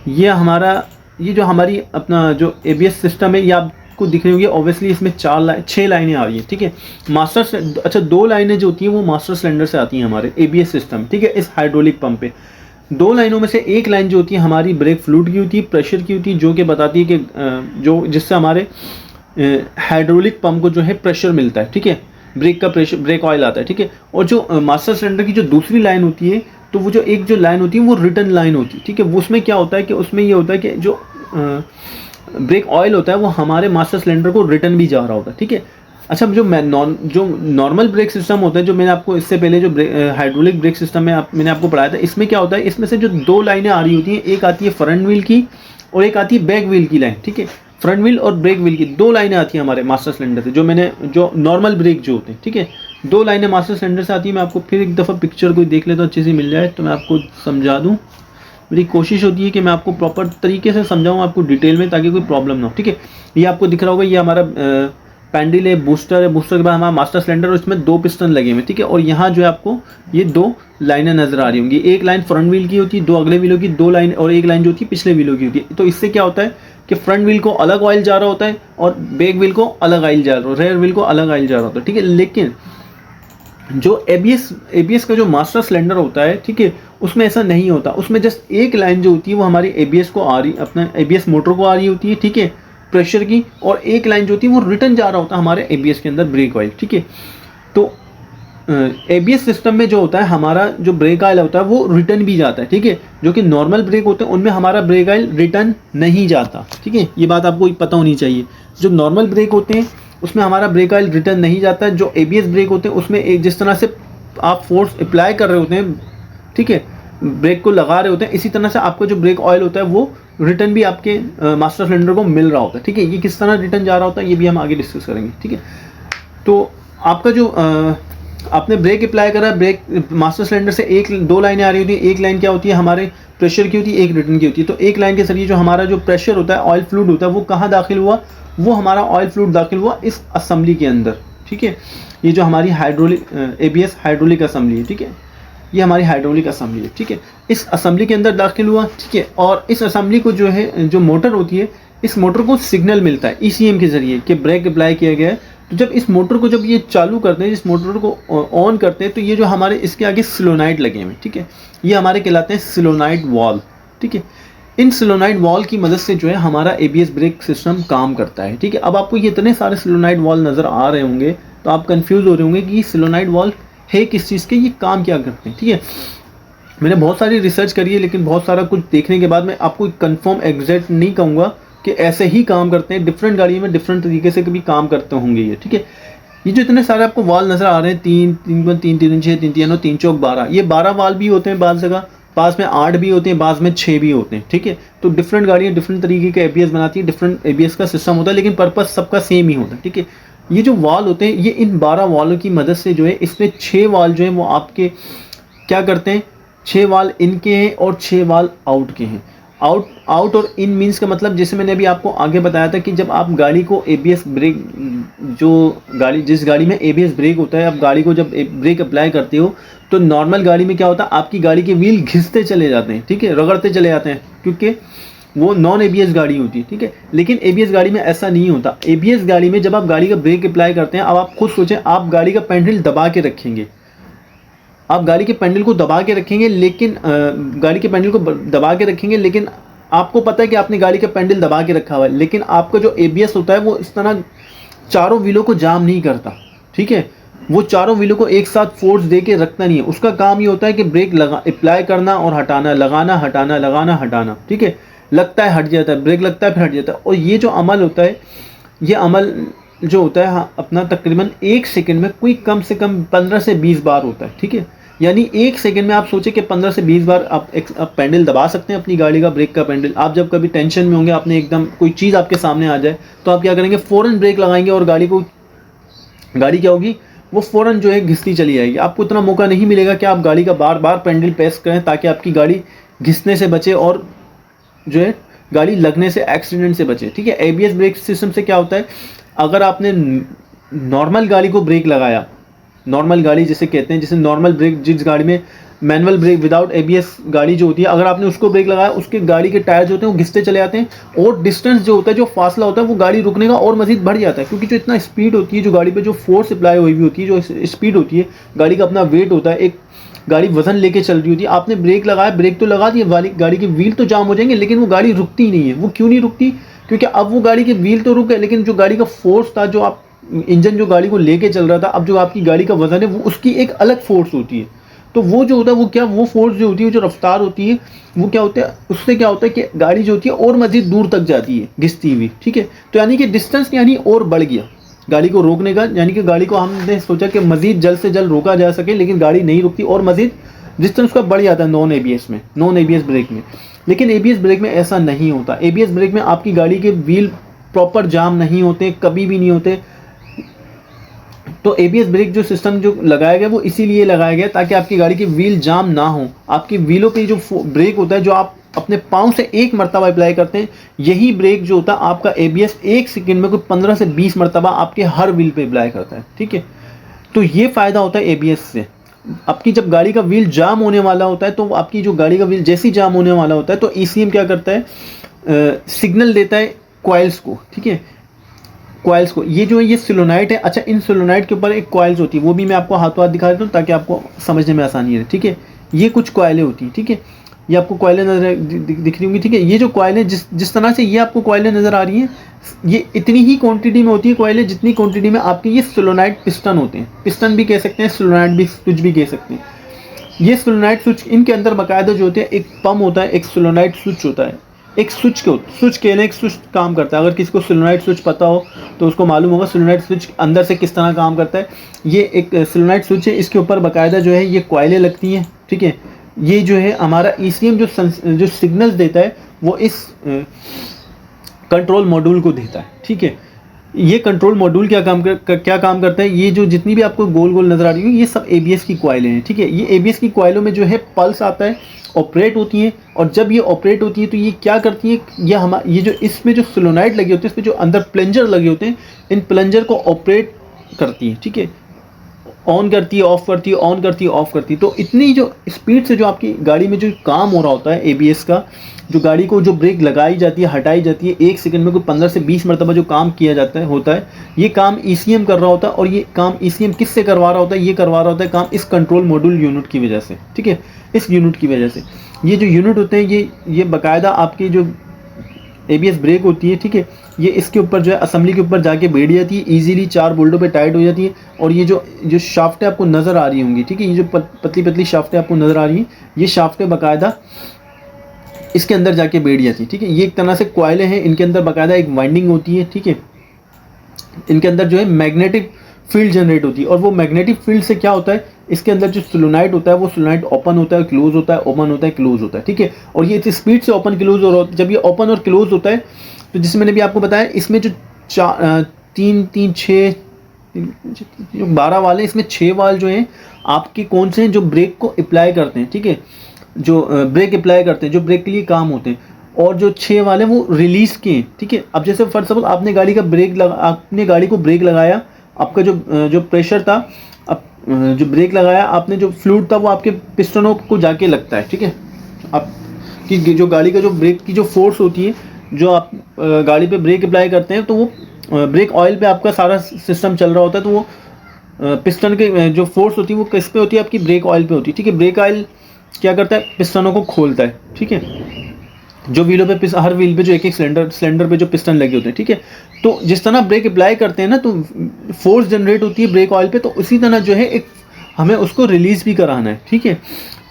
S1: ये हमारा, ये जो हमारी अपना जो एबीएस सिस्टम है, ये आपको दिख रही होगी ऑब्वियसली, इसमें 6 लाइनें आ रही है, ठीक है। अच्छा 2 लाइनें जो होती हैं वो मास्टर सिलेंडर से आती हैं हमारे एबीएस सिस्टम, ठीक है, इस हाइड्रोलिक पंप पे। 2 लाइनों में से एक लाइन जो होती है हमारी ब्रेक फ्लूइड की होती है, प्रेशर की होती है, जो कि बताती है कि जो जिससे हमारे हाइड्रोलिक पंप को जो है प्रेशर मिलता है, ठीक है, ब्रेक का प्रेशर, ब्रेक ऑयल आता है, ठीक है। और जो मास्टर सिलेंडर की जो दूसरी लाइन होती है, तो वो जो एक जो लाइन होती है वो रिटर्न लाइन होती है, ठीक है। वो उसमें क्या होता है कि उसमें ये होता है कि जो ब्रेक ऑयल होता है वो हमारे मास्टर सिलेंडर को रिटर्न भी जा रहा होता है, ठीक है। अच्छा, जो नॉर्मल ब्रेक सिस्टम होता है, जो मैंने आपको इससे पहले जो हाइड्रोलिक ब्रेक सिस्टम में मैंने आपको पढ़ाया था, इसमें क्या होता है, इसमें से जो 2 लाइनें आ रही होती हैं, एक आती है फ्रंट व्हील की और एक आती है बैक व्हील की लाइन, ठीक है। फ्रंट व्हील और ब्रेक व्हील की 2 लाइनें आती हैं हमारे मास्टर सिलेंडर से, जो नॉर्मल ब्रेक जो होते हैं, ठीक है, 2 लाइनें मास्टर सिलेंडर से आती है। मैं आपको फिर एक दफ़ा पिक्चर को देख ले तो अच्छी सी मिल जाए तो मैं आपको समझा दूँ। मेरी कोशिश होती है कि मैं आपको प्रॉपर तरीके से समझाऊँ आपको डिटेल में, ताकि कोई प्रॉब्लम ना हो, ठीक है। ये आपको दिख रहा होगा, ये हमारा पैंडल है, बूस्टर है, बूस्टर के बाद हमारा मास्टर सिलेंडर, और इसमें 2 पिस्टन लगे हुए, ठीक है। और यहाँ जो है आपको ये 2 लाइनें नजर आ रही होंगी, एक लाइन फ्रंट व्हील की होती है, 2 अगले व्हीलों की, 2 लाइन, और एक लाइन जो होती है पिछले व्हीलों की होती है। तो इससे क्या होता है कि फ्रंट व्हील को अलग ऑयल जा रहा होता है और बैक व्हील को अलग ऑयल जा रहा है, रेयर व्हील को अलग ऑयल जा रहा होता है, ठीक है। लेकिन जो एबीएस का जो मास्टर सिलेंडर होता है, ठीक है, उसमें ऐसा नहीं होता। उसमें जस्ट एक लाइन जो होती है वो हमारी एबीएस को आ रही, अपने एबीएस मोटर को आ रही होती है, ठीक है, प्रेशर की, और एक लाइन जो होती है वो रिटर्न जा रहा होता है हमारे एबीएस के अंदर ब्रेक ऑयल, ठीक है। तो एबीएस सिस्टम में जो होता है हमारा जो ब्रेक ऑयल होता है वो रिटर्न भी जाता है, ठीक है। जो कि नॉर्मल ब्रेक होते हैं उनमें हमारा ब्रेक ऑयल रिटर्न नहीं जाता, ठीक है, ये बात आपको पता होनी चाहिए। जो नॉर्मल ब्रेक होते हैं उसमें हमारा ब्रेक ऑयल रिटर्न नहीं जाता है। जो एबीएस ब्रेक होते हैं उसमें एक जिस तरह से आप फोर्स अप्लाई कर रहे होते हैं, ठीक है, ब्रेक को लगा रहे होते हैं, इसी तरह से आपका जो ब्रेक ऑयल होता है वो रिटर्न भी आपके मास्टर सिलेंडर को मिल रहा होता है, ठीक है। ये किस तरह रिटर्न जा रहा होता है ये भी हम आगे डिस्कस करेंगे, ठीक है। तो आपका जो आपने ब्रेक अप्लाई करा, ब्रेक मास्टर सिलेंडर से 2 लाइनें आ रही होती है, एक लाइन क्या होती है हमारे प्रेशर की होती है, एक रिटर्न की होती है। तो एक लाइन के जरिए जो हमारा जो प्रेशर होता है, ऑयल फ्लूइड होता है, वो कहाँ दाखिल हुआ, वो हमारा ऑयल फ्लूइड दाखिल हुआ इस असेंबली के अंदर, ठीक है। ये जो हमारी हाइड्रोलिक एबीएस हाइड्रोलिक असेंबली है, ठीक है, ये हमारी हाइड्रोलिक असेंबली है, ठीक है, इस असेंबली के अंदर दाखिल हुआ, ठीक है। और इस असेंबली को जो है, जो मोटर होती है, इस मोटर को सिग्नल मिलता है ईसीएम के जरिए कि ब्रेक अप्लाई किया गया है। तो जब इस मोटर को जब ये चालू करते हैं, इस मोटर को ऑन करते हैं, तो ये जो हमारे इसके आगे सोलेनॉइड लगे हुए हैं, ठीक है, ये हमारे कहलाते हैं सोलेनॉइड वॉल्व, ठीक है। इन सोलेनॉइड वॉल्व की मदद से जो है हमारा एबीएस ब्रेक सिस्टम काम करता है, ठीक है। अब आपको ये इतने सारे सोलेनॉइड वॉल्व नज़र आ रहे होंगे तो आप कंफ्यूज हो रहे होंगे कि सोलेनॉइड वॉल्व है किस चीज़ के, ये काम क्या करते हैं, ठीक है। मैंने बहुत सारी रिसर्च करी है, लेकिन बहुत सारा कुछ देखने के बाद मैं आपको कंफर्म एग्जैक्ट नहीं कहूँगा कि ऐसे ही काम करते हैं। डिफरेंट गाड़ियों में डिफरेंट तरीके से कभी काम करते होंगे ये, ठीक है। ये जो इतने सारे आपको वाल नज़र आ रहे हैं, 3 3 3 3 6 3 3 3 चौक 12, ये 12 वाल भी होते हैं बाज़ जगह, पास में 8 भी होते हैं, बाज़ में 6 भी होते हैं, ठीक है। तो डिफरेंट गाड़ियाँ डिफरेंट तरीके के एबीएस बनाती है, डिफरेंट एबीएस का सिस्टम होता है, लेकिन पर्पज़ सबका सेम ही होता है, ठीक है। ये जो वाल होते हैं, ये इन 12 वालों की मदद से जो है, इसमें 6 वाल जो है वो आपके क्या करते हैं, 6 वाल इनके हैं और 6 वाल आउट के हैं। आउट और इन मीन्स का मतलब, जैसे मैंने अभी आपको आगे बताया था कि जब आप गाड़ी को एबीएस ब्रेक, जिस गाड़ी में एबीएस ब्रेक होता है, आप गाड़ी को जब ब्रेक अप्लाई करते हो तो नॉर्मल गाड़ी में क्या होता है, आपकी गाड़ी के व्हील घिसते चले जाते हैं, ठीक है, रगड़ते चले जाते हैं, क्योंकि वो नॉन एबीएस गाड़ी होती है, ठीक है। लेकिन एबीएस गाड़ी में ऐसा नहीं होता। एबीएस गाड़ी में जब आप गाड़ी का ब्रेक अप्लाई करते हैं, अब आप खुद सोचें, आप गाड़ी का पैडल दबा के रखेंगे, आप गाड़ी के पैडल को दबा के रखेंगे, लेकिन गाड़ी के पैडल को दबा के रखेंगे, लेकिन आपको पता है कि आपने गाड़ी का पैडल दबा के रखा हुआ है, लेकिन आपका जो एबीएस होता है वो इस तरह चारों व्हीलों को जाम नहीं करता, ठीक है। वो चारों व्हीलों को एक साथ फोर्स दे के रखना नहीं है, उसका काम ये होता है कि ब्रेक अप्लाई करना और हटाना, लगाना हटाना, लगाना हटाना, ठीक है। लगता है हट जाता है, ब्रेक लगता है फिर हट जाता है। और ये जो अमल होता है, ये अमल जो होता है अपना तकरीबन 1 सेकंड में कोई कम से कम 15 से 20 बार होता है, ठीक है। यानी 1 सेकंड में आप सोचे कि 15 से 20 बार आप पेंडल दबा सकते हैं अपनी गाड़ी का, ब्रेक का पेंडल। आप जब कभी टेंशन में होंगे, आपने एकदम कोई चीज़ आपके सामने आ जाए, तो आप क्या करेंगे, फ़ौरन ब्रेक लगाएंगे और गाड़ी क्या होगी, वो फ़ौरन जो है घिसती चली जाएगी। आपको इतना मौका नहीं मिलेगा कि आप गाड़ी का बार बार पेंडल प्रेस करें ताकि आपकी गाड़ी घिसने से बचे और जो है गाड़ी लगने से, एक्सीडेंट से बचे। ठीक है, एबीएस ब्रेक सिस्टम से क्या होता है, अगर आपने नॉर्मल गाड़ी को ब्रेक लगाया, नॉर्मल गाड़ी जिसे कहते हैं, जैसे नॉर्मल ब्रेक, जिस गाड़ी में मैनुअल ब्रेक विदाउट एबीएस गाड़ी जो होती है, अगर आपने उसको ब्रेक लगाया, उसके गाड़ी के टायर जो होते हैं वो घिसते चले जाते हैं और डिस्टेंस जो होता है, जो फासला होता है, वो गाड़ी रुकने का और मजीद बढ़ जाता है, क्योंकि जो इतना स्पीड होती है, जो गाड़ी पे जो फोर्स अप्लाई हुई होती है, जो स्पीड होती है, गाड़ी का अपना वेट होता है, एक गाड़ी वजन लेके चल रही होती है, आपने ब्रेक लगाया, ब्रेक तो लगा दिए, गाड़ी के व्हील तो जाम हो जाएंगे, लेकिन वो गाड़ी रुकती ही नहीं है। वो क्यों नहीं रुकती, क्योंकि अब वो गाड़ी के व्हील तो रुक गए, लेकिन जो गाड़ी का फोर्स था, जो आप इंजन जो गाड़ी को लेके चल रहा था, अब जो आपकी गाड़ी का वजन है, वो उसकी एक अलग फोर्स होती है। तो वो जो होता है, वो फोर्स जो होती है, जो रफ्तार होती है, वो क्या होता है, उससे क्या होता है कि गाड़ी जो होती है और मजीद दूर तक जाती है घिसती हुई। ठीक है, तो यानी कि डिस्टेंस यानी और बढ़ गया गाड़ी को रोकने का, यानी कि गाड़ी को हमने सोचा कि मजीद जल्द से जल्द रोका जा सके, लेकिन गाड़ी नहीं रुकती और मजीद डिस्टेंस का बढ़ जाता है नॉन एबीएस ब्रेक में। लेकिन एबीएस ब्रेक में ऐसा नहीं होता। एबीएस ब्रेक में आपकी गाड़ी के व्हील प्रॉपर जाम नहीं होते, कभी भी नहीं होते। तो एबीएस ब्रेक जो सिस्टम जो लगाया गया, वो इसीलिए लगाया गया ताकि आपकी गाड़ी के व्हील जाम ना हो। आपकी व्हीलों पे जो ब्रेक होता है, जो आप अपने पाँव से एक मरतबा अप्लाई करते हैं, यही ब्रेक जो होता है आपका एबीएस 1 सेकंड में कोई 15 से 20 मरतबा आपके हर व्हील पे अप्लाई करता है। ठीक है, तो ये फ़ायदा होता है एबीएस से। आपकी जब गाड़ी का व्हील जाम होने वाला होता है, तो आपकी जो गाड़ी का व्हील जैसे ही जाम होने वाला होता है, तो ईसीएम क्या करता है, सिग्नल देता है कॉइल्स को। ठीक है, कॉइल्स को, ये जो है ये सोलेनॉइड है। अच्छा, इन सोलेनॉइड के ऊपर एक कॉइल्स होती है, वो भी मैं आपको हाथों हाथ दिखा देता हूँ ताकि आपको समझने में आसानी है। ठीक है, ये कुछ कॉइलें होती हैं। ठीक है, ये आपको कॉइलें नजर दिख रही होंगी। ठीक है, ये जो कॉइलें जिस तरह से ये आपको कॉइलें नजर आ रही हैं, ये इतनी ही क्वांटिटी में होती है कॉइलें जितनी क्वांटिटी में आपके ये सोलेनॉइड पिस्टन होते हैं। पिस्टन भी कह सकते हैं, सोलेनॉइड भी स्विच भी कह सकते हैं। ये सोलेनॉइड स्विच, इनके अंदर बाकायदा जो होते हैं, एक पंप होता है, एक सोलेनॉइड स्विच होता है, एक स्विच कहने एक स्विच काम करता है। अगर किसी को सोलेनॉइड स्विच पता हो तो उसको मालूम होगा सोलेनॉइड स्विच अंदर से किस तरह काम करता है। ये एक सोलेनॉइड स्विच है, इसके ऊपर बाकायदा जो है ये कॉइलें लगती हैं। ठीक है, ये जो है हमारा ईसीएम जो सिग्नल्स देता है, वो इस कंट्रोल मॉड्यूल को देता है। ठीक है, ये कंट्रोल मॉड्यूल क्या काम करता है, ये जो जितनी भी आपको गोल गोल नजर आ रही है, ये सब एबीएस की कॉइलें हैं। ठीक है, ये एबीएस की कॉइलों में जो है पल्स आता है, ऑपरेट होती हैं, और जब ये ऑपरेट होती है तो ये क्या करती है, ये जो इसमें जो सोलेनॉइड लगे होते हैं, इसमें जो अंदर प्लंजर लगे होते हैं, इन प्लंजर को ऑपरेट करती है। ठीक है, ऑन करती है, ऑफ करती है, ऑन करती है, ऑफ करती है। तो इतनी जो स्पीड से जो आपकी गाड़ी में जो काम हो रहा होता है एबीएस का, जो गाड़ी को जो ब्रेक लगाई जाती है, हटाई जाती है, 1 सेकंड में कोई 15 से 20 मरतबा जो काम किया जाता है होता है, ये काम ईसीएम कर रहा होता है। और ये काम ईसीएम किससे करवा रहा होता है, ये करवा रहा होता है काम इस कंट्रोल मॉड्यूल यूनिट की वजह से। ठीक है, इस यूनिट की वजह से ये जो यूनिट होते हैं, ये बाकायदा आपकी जो एबीएस ब्रेक होती है, ठीक है, ये इसके ऊपर जो है असेंबली के ऊपर जाके बैठ जाती है, इजीली 4 बोल्टों पे टाइट हो जाती है। और ये जो शाफ्टें आपको नज़र आ रही होंगी, ठीक है, ये जो पतली पतली शाफ्टें आपको नज़र आ रही हैं, ये शाफ्टें बाकायदा इसके अंदर जाके बैठ जाती है। ठीक है, ये एक तरह से कॉइलें हैं, इनके अंदर बाकायदा एक वाइंडिंग होती है। ठीक है, इनके अंदर जो है मैग्नेटिक फील्ड जनरेट होती है, और वो मैग्नेटिक फील्ड से क्या होता है, इसके अंदर जो सोलेनॉइड होता है, वो सोलेनॉइड ओपन होता है, क्लोज होता है, ओपन होता है, क्लोज होता है। ठीक है, और ये इतनी स्पीड से ओपन क्लोज हो रहा है। जब ये ओपन और क्लोज होता है, तो जिसमें मैंने भी आपको बताया, इसमें जो 12 वाले, इसमें 6 वाल जो हैं आपके कौन से हैं, जो ब्रेक को अप्लाई करते हैं। ठीक है, जो ब्रेक अप्लाई करते हैं, जो ब्रेक के लिए काम होते हैं, और जो 6 वाले वो रिलीज के हैं। ठीक है, अब जैसे फॉर सपोज आपने गाड़ी को ब्रेक लगाया, आपका जो प्रेशर था, अब जो ब्रेक लगाया आपने, जो फ्लूइड था वो आपके पिस्टनों को जाके लगता है। ठीक है, आपकी जो गाड़ी का जो ब्रेक की जो फोर्स होती है, जो आप गाड़ी पे ब्रेक अप्लाई करते हैं, तो वो ब्रेक ऑयल पे आपका सारा सिस्टम चल रहा होता है, तो वो पिस्टन के जो फोर्स होती है वो किस पे होती है, आपकी ब्रेक ऑयल पे होती है। ठीक है, ब्रेक ऑयल क्या करता है, पिस्टनों को खोलता है। ठीक है, जो व्हीलों पे हर व्हील पे जो एक सिलेंडर पे जो पिस्टन लगे होते हैं। ठीक है, तो जिस तरह ब्रेक अप्लाई करते हैं ना, तो फोर्स जनरेट होती है ब्रेक ऑयल पे, तो उसी तरह जो है एक हमें उसको रिलीज भी कराना है। ठीक है,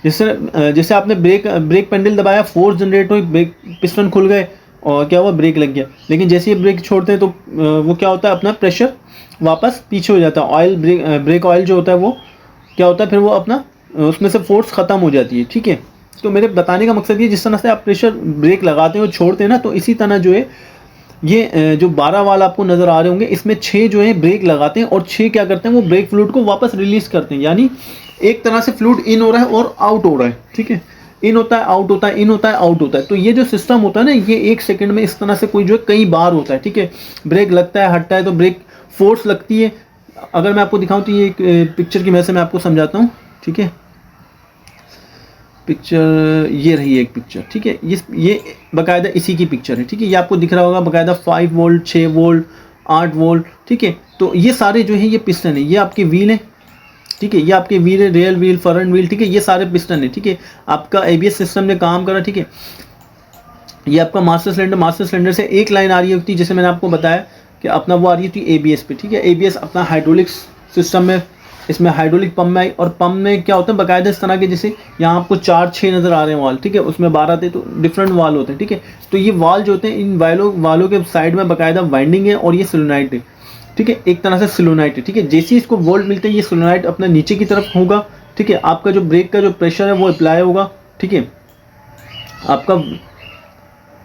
S1: जैसे आपने ब्रेक पेंडल दबाया, फोर्स जनरेट हुई, ब्रेक पिस्टन खुल गए और क्या हुआ, ब्रेक लग गया। लेकिन जैसे ये ब्रेक छोड़ते हैं तो वो क्या होता है, अपना प्रेशर वापस पीछे हो जाता है। ब्रेक ऑयल जो होता है वो क्या होता है, फिर वो अपना उसमें से फोर्स ख़त्म हो जाती है, ठीक है। तो मेरे बताने का मकसद ये, जिस तरह से आप प्रेशर ब्रेक लगाते हैं और छोड़ते हैं ना, तो इसी तरह जो है ये जो 12 वाल आपको नज़र आ रहे होंगे, इसमें 6 जो है ब्रेक लगाते हैं और 6 क्या करते हैं, वो ब्रेक फ्लूइड को वापस रिलीज़ करते हैं। यानी एक तरह से फ्लूइड इन हो रहा है और आउट हो रहा है, ठीक है। इन होता है, आउट होता है, इन होता है, आउट होता है। तो ये जो सिस्टम होता है ना, ये 1 सेकंड में इस तरह से कोई जो है कई बार होता है, ठीक है। ब्रेक लगता है, हटता है, तो ब्रेक फोर्स लगती है। अगर मैं आपको दिखाऊं तो ये एक पिक्चर की मदद से मैं आपको समझाता हूँ, ठीक है। पिक्चर ये रही एक पिक्चर, ठीक है। ये बाकायदा इसी की पिक्चर है, ठीक है। ये आपको दिख रहा होगा बाकायदा 5 वोल्ट, 6 वोल्ट, 8 वोल्ट, ठीक है। तो ये सारे जो है ये पिस्टन है, ये आपके व्हील है, ठीक है। ये आपके व्हील है, रियल व्हील, फ्रंट व्हील, ठीक है। ये सारे पिस्टन है, ठीक है। आपका एबीएस सिस्टम ने काम करा, ठीक है। ये आपका मास्टर सिलेंडर से एक लाइन आ रही होती है, जैसे मैंने आपको बताया कि अपना वो आ रही थी एबीएस पे, ठीक है। एबीएस अपना हाइड्रोलिक सिस्टम में, इसमें हाइड्रोलिक पंप में आई, और पंप में क्या होता है बाकायदा इस तरह के, जैसे यहाँ आपको 4-6 नज़र आ रहे हैं वाल, ठीक है। उसमें 12 थे, तो डिफरेंट वाल होते हैं, ठीक है। तो ये वाल जो होते हैं, इन वालों के साइड में बाकायदा वाइंडिंग है और ये सोलेनोइड है, ठीक है। एक तरह से सोलेनोइड है, ठीक है। जैसे ही इसको वोल्ट मिलते हैं, ये सोलेनोइड अपना नीचे की तरफ होगा, ठीक है। आपका जो ब्रेक का जो प्रेशर है वो अप्लाई होगा, ठीक है। आपका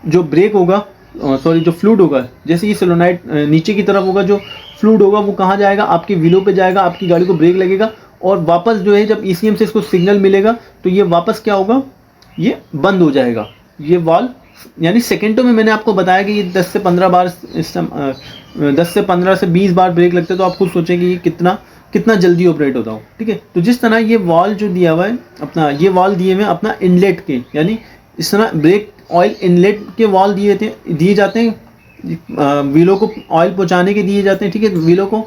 S1: जो ब्रेक होगा, सॉरी जो फ्लूइड होगा, जैसे ये सोलेनोइड नीचे की तरफ होगा, जो फ्लूइड होगा वो कहाँ जाएगा, आपकी व्हीलों पे जाएगा, आपकी गाड़ी को ब्रेक लगेगा, और वापस जो है जब ईसीएम से इसको सिग्नल मिलेगा तो ये वापस क्या होगा, ये बंद हो जाएगा ये वाल्व। यानी सेकेंडों में मैंने आपको बताया कि ये 10 से 15 बार 10 से 15 से 20 बार ब्रेक लगते हैं, तो आप खुद सोचें कि ये कितना जल्दी ऑपरेट होता हो, ठीक है। तो जिस तरह ये वाल्व जो दिया हुआ है अपना, ये वाल्व दिए हुए अपना इनलेट के, यानी इस तरह ब्रेक ऑयल इनलेट के वाल्व दिए जाते हैं, व्हीलों को ऑयल पहुंचाने के दिए जाते हैं, ठीक है। व्हीलों को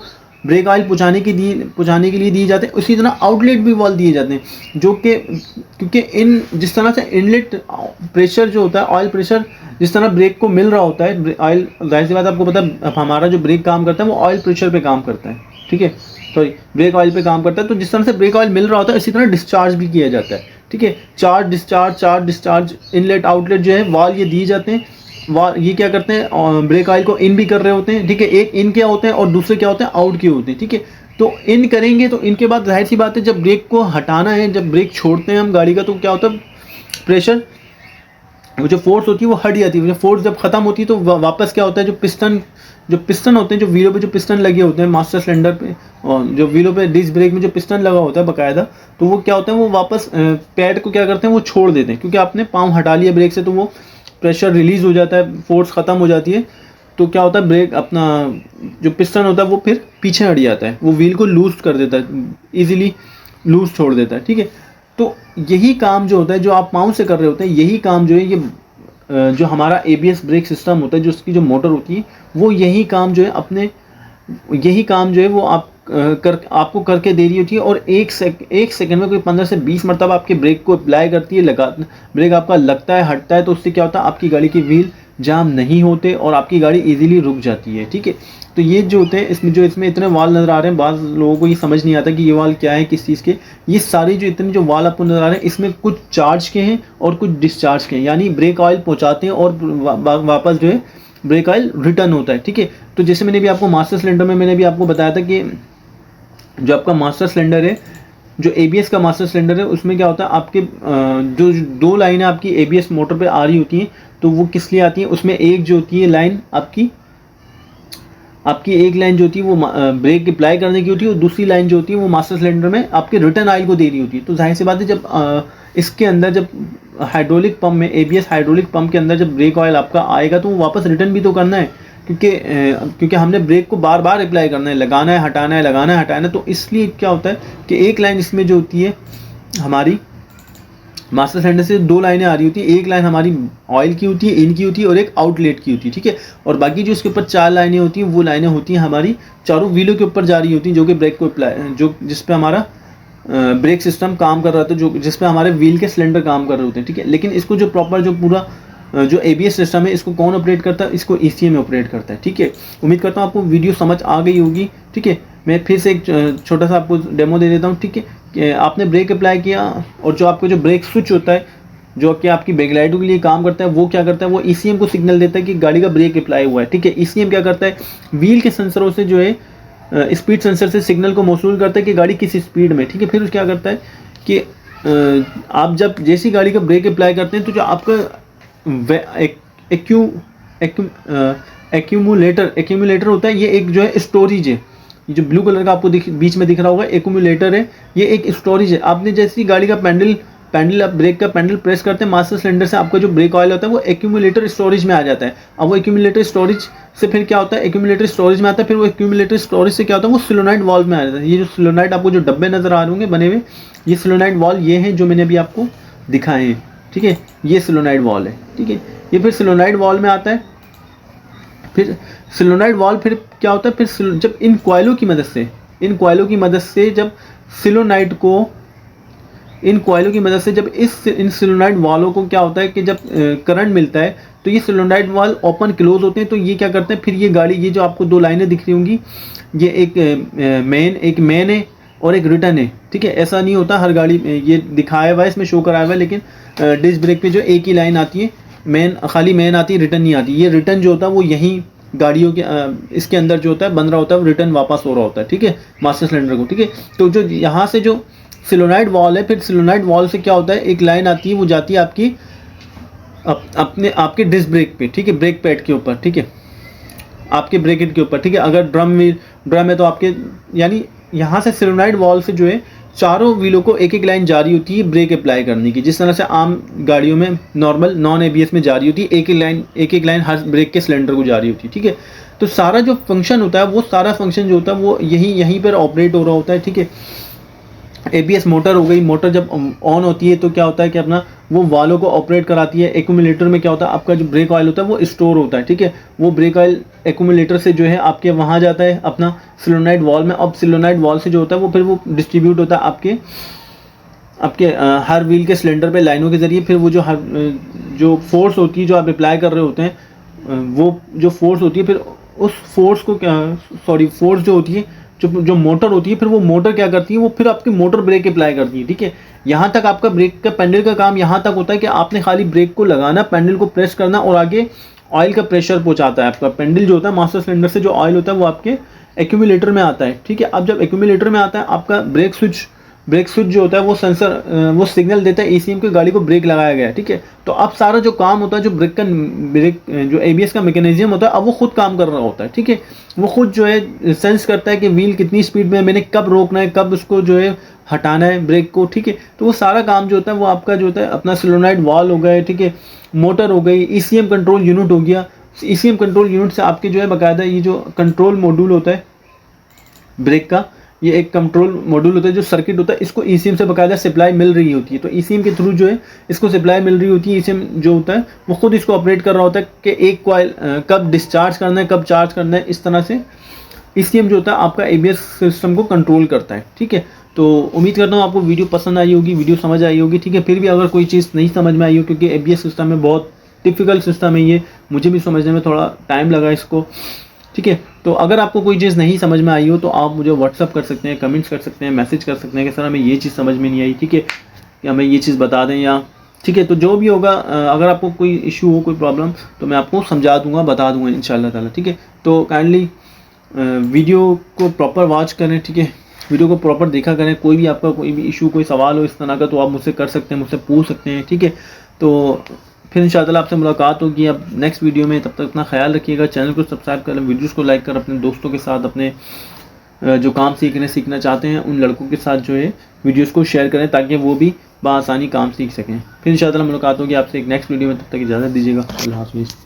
S1: ब्रेक ऑयल पहुंचाने के लिए दिए जाते हैं। उसी तरह आउटलेट भी वाल्व दिए जाते हैं, जो कि क्योंकि जिस तरह से इनलेट प्रेशर जो होता है, ऑयल प्रेशर जिस तरह ब्रेक को मिल रहा होता है, ऑयल, जाहिर सी बात आपको पता है हमारा जो ब्रेक काम करता है वो ऑयल प्रेशर पे काम करता है, ठीक है। सॉरी, ब्रेक ऑयल पे काम करता है। तो जिस तरह से ब्रेक ऑयल मिल रहा होता है, इसी तरह डिस्चार्ज भी किया जाता है, ठीक है। चार्ज डिस्चार्ज इनलेट आउटलेट जो है वाल्व ये दिए जाते हैं। ये क्या करते हैं, ब्रेक ऑयल को इन भी कर रहे होते हैं, ठीक है। एक इन क्या होते हैं और दूसरे क्या होते हैं, आउट के होते हैं, ठीक है। तो इन करेंगे तो इनके बाद जाहिर सी बात है जब ब्रेक को हटाना है, जब ब्रेक छोड़ते हैं हम गाड़ी का, तो क्या होता है, प्रेशर, वो जो फोर्स होती है वो हट जाती है। फोर्स जब खत्म होती है तो वापस क्या होता है, जो पिस्टन होते हैं, जो व्हीलों पे जो पिस्टन लगे होते हैं मास्टर सिलेंडर पे, और जो व्हीलों पे डिस्क ब्रेक में जो पिस्टन लगा होता है बाकायदा, तो वो क्या होता है, वो वापस पैड को क्या करते हैं, वो छोड़ देते हैं, क्योंकि आपने पाँव हटा लिया ब्रेक से, तो वो प्रेशर रिलीज हो जाता है, फोर्स ख़त्म हो जाती है। तो क्या होता है, ब्रेक अपना जो पिस्टन होता है वो फिर पीछे हट जाता है, वो व्हील को लूज कर देता है, ईजिली लूज छोड़ देता है, ठीक है। तो यही काम जो होता है, जो आप पाँव से कर रहे होते हैं, यही काम जो है, ये जो हमारा एबीएस ब्रेक सिस्टम होता है, जो उसकी जो मोटर होती है, वो यही काम जो है वो आपको करके दे रही होती है। और एक सेकंड में कोई 15 से 20 मरतबा आपके ब्रेक को अप्लाई करती है, ब्रेक आपका लगता है, हटता है, तो उससे क्या होता है, आपकी गाड़ी की व्हील जाम नहीं होते और आपकी गाड़ी इजीली रुक जाती है, ठीक है। तो ये जो होते हैं, इसमें इतने वाल नज़र आ रहे हैं, बाज़ लोगों को ये समझ नहीं आता कि ये वाल क्या है, किस चीज़ के। ये सारे जो वाल आपको नज़र आ रहे हैं, इसमें कुछ चार्ज के हैं और कुछ डिस्चार्ज के हैं, यानी ब्रेक ऑयल पहुँचाते हैं और वापस जो है ब्रेक ऑयल रिटर्न होता है, ठीक है। तो जैसे मैंने भी आपको मास्टर सिलेंडर में मैंने भी आपको बताया था कि जो आपका मास्टर सिलेंडर है, जो एबीएस का मास्टर सिलेंडर है, उसमें क्या होता है, आपके जो 2 लाइनें आपकी एबीएस मोटर पे आ रही होती हैं, तो वो किस लिए आती हैं, उसमें एक जो होती है लाइन आपकी एक लाइन जो होती है वो ब्रेक अप्लाई करने की होती है, और दूसरी लाइन जो होती है वो मास्टर सिलेंडर में आपके रिटर्न ऑयल को दे रही होती है। तो जाहिर सी बात है, जब इसके अंदर जब हाइड्रोलिक पंप में, एबीएस हाइड्रोलिक पंप के अंदर जब ब्रेक ऑयल आपका आएगा, तो वो वापस रिटर्न भी तो करना है, क्योंकि हमने ब्रेक को बार बार अप्लाई करना है, लगाना है, हटाना है, लगाना है, हटाना है। तो इसलिए क्या होता है कि एक लाइन इसमें जो होती है हमारी मास्टर सिलेंडर से 2 लाइनें आ रही होती है, एक लाइन हमारी ऑयल की होती है, इन की होती है, और एक आउटलेट की होती है, ठीक है। और बाकी जो इसके ऊपर 4 लाइनें होती हैं, वो लाइनें होती हैं हमारी चारों व्हीलों के ऊपर जा रही होती हैं, जो कि ब्रेक को जिस पे हमारा ब्रेक सिस्टम काम कर रहा था, जिस पे हमारे व्हील के सिलेंडर काम कर रहे होते हैं, ठीक है। लेकिन इसको जो प्रॉपर जो पूरा जो एबीएस सिस्टम है, इसको कौन ऑपरेट करता है, इसको ईसीएम ऑपरेट करता है, ठीक है। उम्मीद करता हूँ आपको वीडियो समझ आ गई होगी, ठीक है। मैं फिर से एक छोटा सा आपको डेमो दे देता हूँ, ठीक है। कि आपने ब्रेक अप्लाई किया, और जो आपका जो ब्रेक स्विच होता है, जो कि आपकी बैक लाइटों के लिए काम करता है, वो क्या करता है, वो ईसीएम को सिग्नल देता है कि गाड़ी का ब्रेक अप्लाई हुआ है, ठीक है। ईसीएम क्या करता है, व्हील के सेंसरों से जो है स्पीड सेंसर से सिग्नल को मौसूल करता है कि गाड़ी किस स्पीड में, ठीक है। फिर क्या करता है कि आप जब जैसी गाड़ी का ब्रेक अप्लाई करते हैं तो जो आपका एक्यूमुलेटर होता है, ये एक जो है स्टोरेज है। ये जो ब्लू कलर का आपको बीच में दिख रहा होगा एक्यूमुलेटर है, ये एक स्टोरेज है। आपने जैसी गाड़ी का पैडल आप ब्रेक का पैडल प्रेस करते हैं मास्टर सिलेंडर से, आपका जो ब्रेक ऑयल होता है वो एक्यूमुलेटर स्टोरेज में आ जाता है। अब वो एक्यूमुलेटर स्टोरेज से फिर क्या होता है, एक्यूमुलेटर स्टोरेज में आता है, फिर वो एक्यूमुलेटर स्टोरेज से क्या होता है, वो सोलेनॉइड वाल्व में आ जाता है। ये जो सोलेनॉइड आपको जो डब्बे नजर आ रहे होंगे बने हुए, ये सोलेनॉइड वाल्व ये हैं जो मैंने अभी आपको दिखाए हैं, ठीक है। ये सोलेनॉइड वाल्व है, ठीक है। ये फिर सोलेनॉइड वाल्व में आता है। फिर सोलेनॉइड वाल्व फिर क्या होता है, फिर जब इन कॉइलों की मदद से जब इन सोलेनॉइड वालों को क्या होता है कि जब करंट मिलता है तो ये सोलेनॉइड वाल्व ओपन क्लोज होते हैं। तो ये क्या करते हैं, फिर ये गाड़ी, ये जो आपको दो लाइनें दिख रही होंगी, ये एक मेन है और एक रिटर्न है, ठीक है। ऐसा नहीं होता हर गाड़ी में, ये दिखाया हुआ है इसमें, शो कराया हुआ है, लेकिन डिस्क ब्रेक पे जो एक ही लाइन आती है, खाली मेन आती है, रिटर्न नहीं आती। ये रिटर्न जो होता है वो यहीं गाड़ियों के इसके अंदर जो होता है बन रहा होता है, वो रिटर्न वापस हो रहा होता है, ठीक है, मास्टर सिलेंडर को, ठीक है। तो जो यहाँ से जो सोलेनॉइड वाल्व है, फिर सोलेनॉइड वाल्व से क्या होता है, एक लाइन आती है, वो जाती है आपकी आपके डिस्क ब्रेक पे, ठीक है, ब्रेक पैड के ऊपर, ठीक है, आपके ब्रेकेट के ऊपर, ठीक है। अगर ड्रम है तो आपके, यानी यहाँ से सोलेनॉइड वाल्व से जो है चारों व्हीलों को एक एक लाइन जारी होती है ब्रेक अप्लाई करने की, जिस तरह से आम गाड़ियों में नॉर्मल नॉन ABS में जारी होती है, एक एक लाइन हर ब्रेक के सिलेंडर को जारी होती है, ठीक है। तो सारा जो फंक्शन होता है, वो सारा फंक्शन जो होता है वो यहीं पर ऑपरेट हो रहा होता है, ठीक है। ABS मोटर हो गई, मोटर जब ऑन होती है तो क्या होता है कि अपना वो वालों को ऑपरेट कराती है। एक्यूमुलेटर में क्या होता है, आपका जो ब्रेक ऑयल होता है वो स्टोर होता है, ठीक है। वो ब्रेक ऑयल एक्यूमुलेटर से जो है आपके वहाँ जाता है अपना सोलेनॉइड वाल्व में। अब सोलेनॉइड वाल्व से जो होता है वो फिर वो डिस्ट्रीब्यूट होता है आपके हर व्हील के सिलेंडर पे लाइनों के जरिए। फिर वो जो फोर्स होती है जो आप अप्लाई कर रहे होते हैं, वो जो फोर्स होती है, फिर उस फोर्स को फोर्स जो होती है, जो मोटर होती है, फिर वो मोटर क्या करती है, वो फिर आपकी मोटर ब्रेक अप्लाई करती है, ठीक है। यहाँ तक आपका ब्रेक का पैडल का काम यहाँ तक होता है कि आपने खाली ब्रेक को लगाना, पैडल को प्रेस करना, और आगे ऑयल का प्रेशर पहुँचाता है। आपका पैडल जो होता है मास्टर सिलेंडर से जो ऑयल होता है वो आपके एक्यूमुलेटर में आता है, ठीक है। अब जब एक्यूमुलेटर में आता है, आपका ब्रेक स्विच जो होता है वो सेंसर वो सिग्नल देता है ECM की गाड़ी को ब्रेक लगाया गया है, ठीक है। तो अब सारा जो काम होता है, जो जो ABS का मैकेनिज्म होता है, अब वो खुद काम कर रहा होता है, ठीक है। वो खुद जो है सेंस करता है कि व्हील कितनी स्पीड में, मैंने कब रोकना है, कब उसको जो है हटाना है ब्रेक को, ठीक है। तो वो सारा काम जो होता है वो आपका जो होता है अपना सोलेनॉइड वाल्व हो गए, ठीक है, मोटर हो गई, ECM कंट्रोल यूनिट हो गया। ECM कंट्रोल यूनिट से आपके जो है बाकायदा ये जो कंट्रोल मॉड्यूल होता है ब्रेक का, ये एक कंट्रोल मॉड्यूल होता है, जो सर्किट होता है, इसको ECM से बाकायदा सप्लाई मिल रही होती है। तो ECM के थ्रू जो है इसको सप्लाई मिल रही होती है। ECM जो होता है वो खुद इसको ऑपरेट कर रहा होता है कि एक कॉइल कब डिस्चार्ज करना है, कब चार्ज करना है। इस तरह से ECM जो होता है आपका ABS सिस्टम को कंट्रोल करता है, ठीक है। तो उम्मीद करता हूँ आपको वीडियो पसंद आई होगी, वीडियो समझ आई होगी, ठीक है। फिर भी अगर कोई चीज़ नहीं समझ में आई हो, क्योंकि ABS सिस्टम में बहुत डिफ़िकल्ट सिस्टम है ये, मुझे भी समझने में थोड़ा टाइम लगा इसको, ठीक है। तो अगर आपको कोई चीज़ नहीं समझ में आई हो तो आप मुझे व्हाट्सअप कर सकते हैं, कमेंट्स कर सकते हैं, मैसेज कर सकते हैं कि सर हमें ये चीज़ समझ में नहीं आई, ठीक है, या हमें ये चीज़ बता दें, या ठीक है। तो जो भी होगा, अगर आपको कोई इशू हो, कोई प्रॉब्लम, तो मैं आपको समझा दूंगा, बता दूंगा इंशाल्लाह ताला, ठीक है। तो काइंडली वीडियो को प्रॉपर वॉच करें, ठीक है, वीडियो को प्रॉपर देखा करें। कोई भी आपका कोई भी इशू, कोई सवाल हो इस तरह का, तो आप मुझसे कर सकते हैं, मुझसे पूछ सकते हैं, ठीक है। तो फिर इंशाअल्लाह आपसे मुलाकात होगी अब नेक्स्ट वीडियो में। तब तक अपना ख्याल रखिएगा, चैनल को सब्सक्राइब करें, वीडियोस को लाइक कर, अपने दोस्तों के साथ, अपने जो काम सीखना चाहते हैं उन लड़कों के साथ जो है वीडियोस को शेयर करें, ताकि वो भी बआसानी काम सीख सकें। फिर इंशाअल्लाह मुलाकात होगी आपसे एक नेक्स्ट वीडियो में। तब तक इजाज़त दीजिएगा, अल्लाह हाफ़िज़।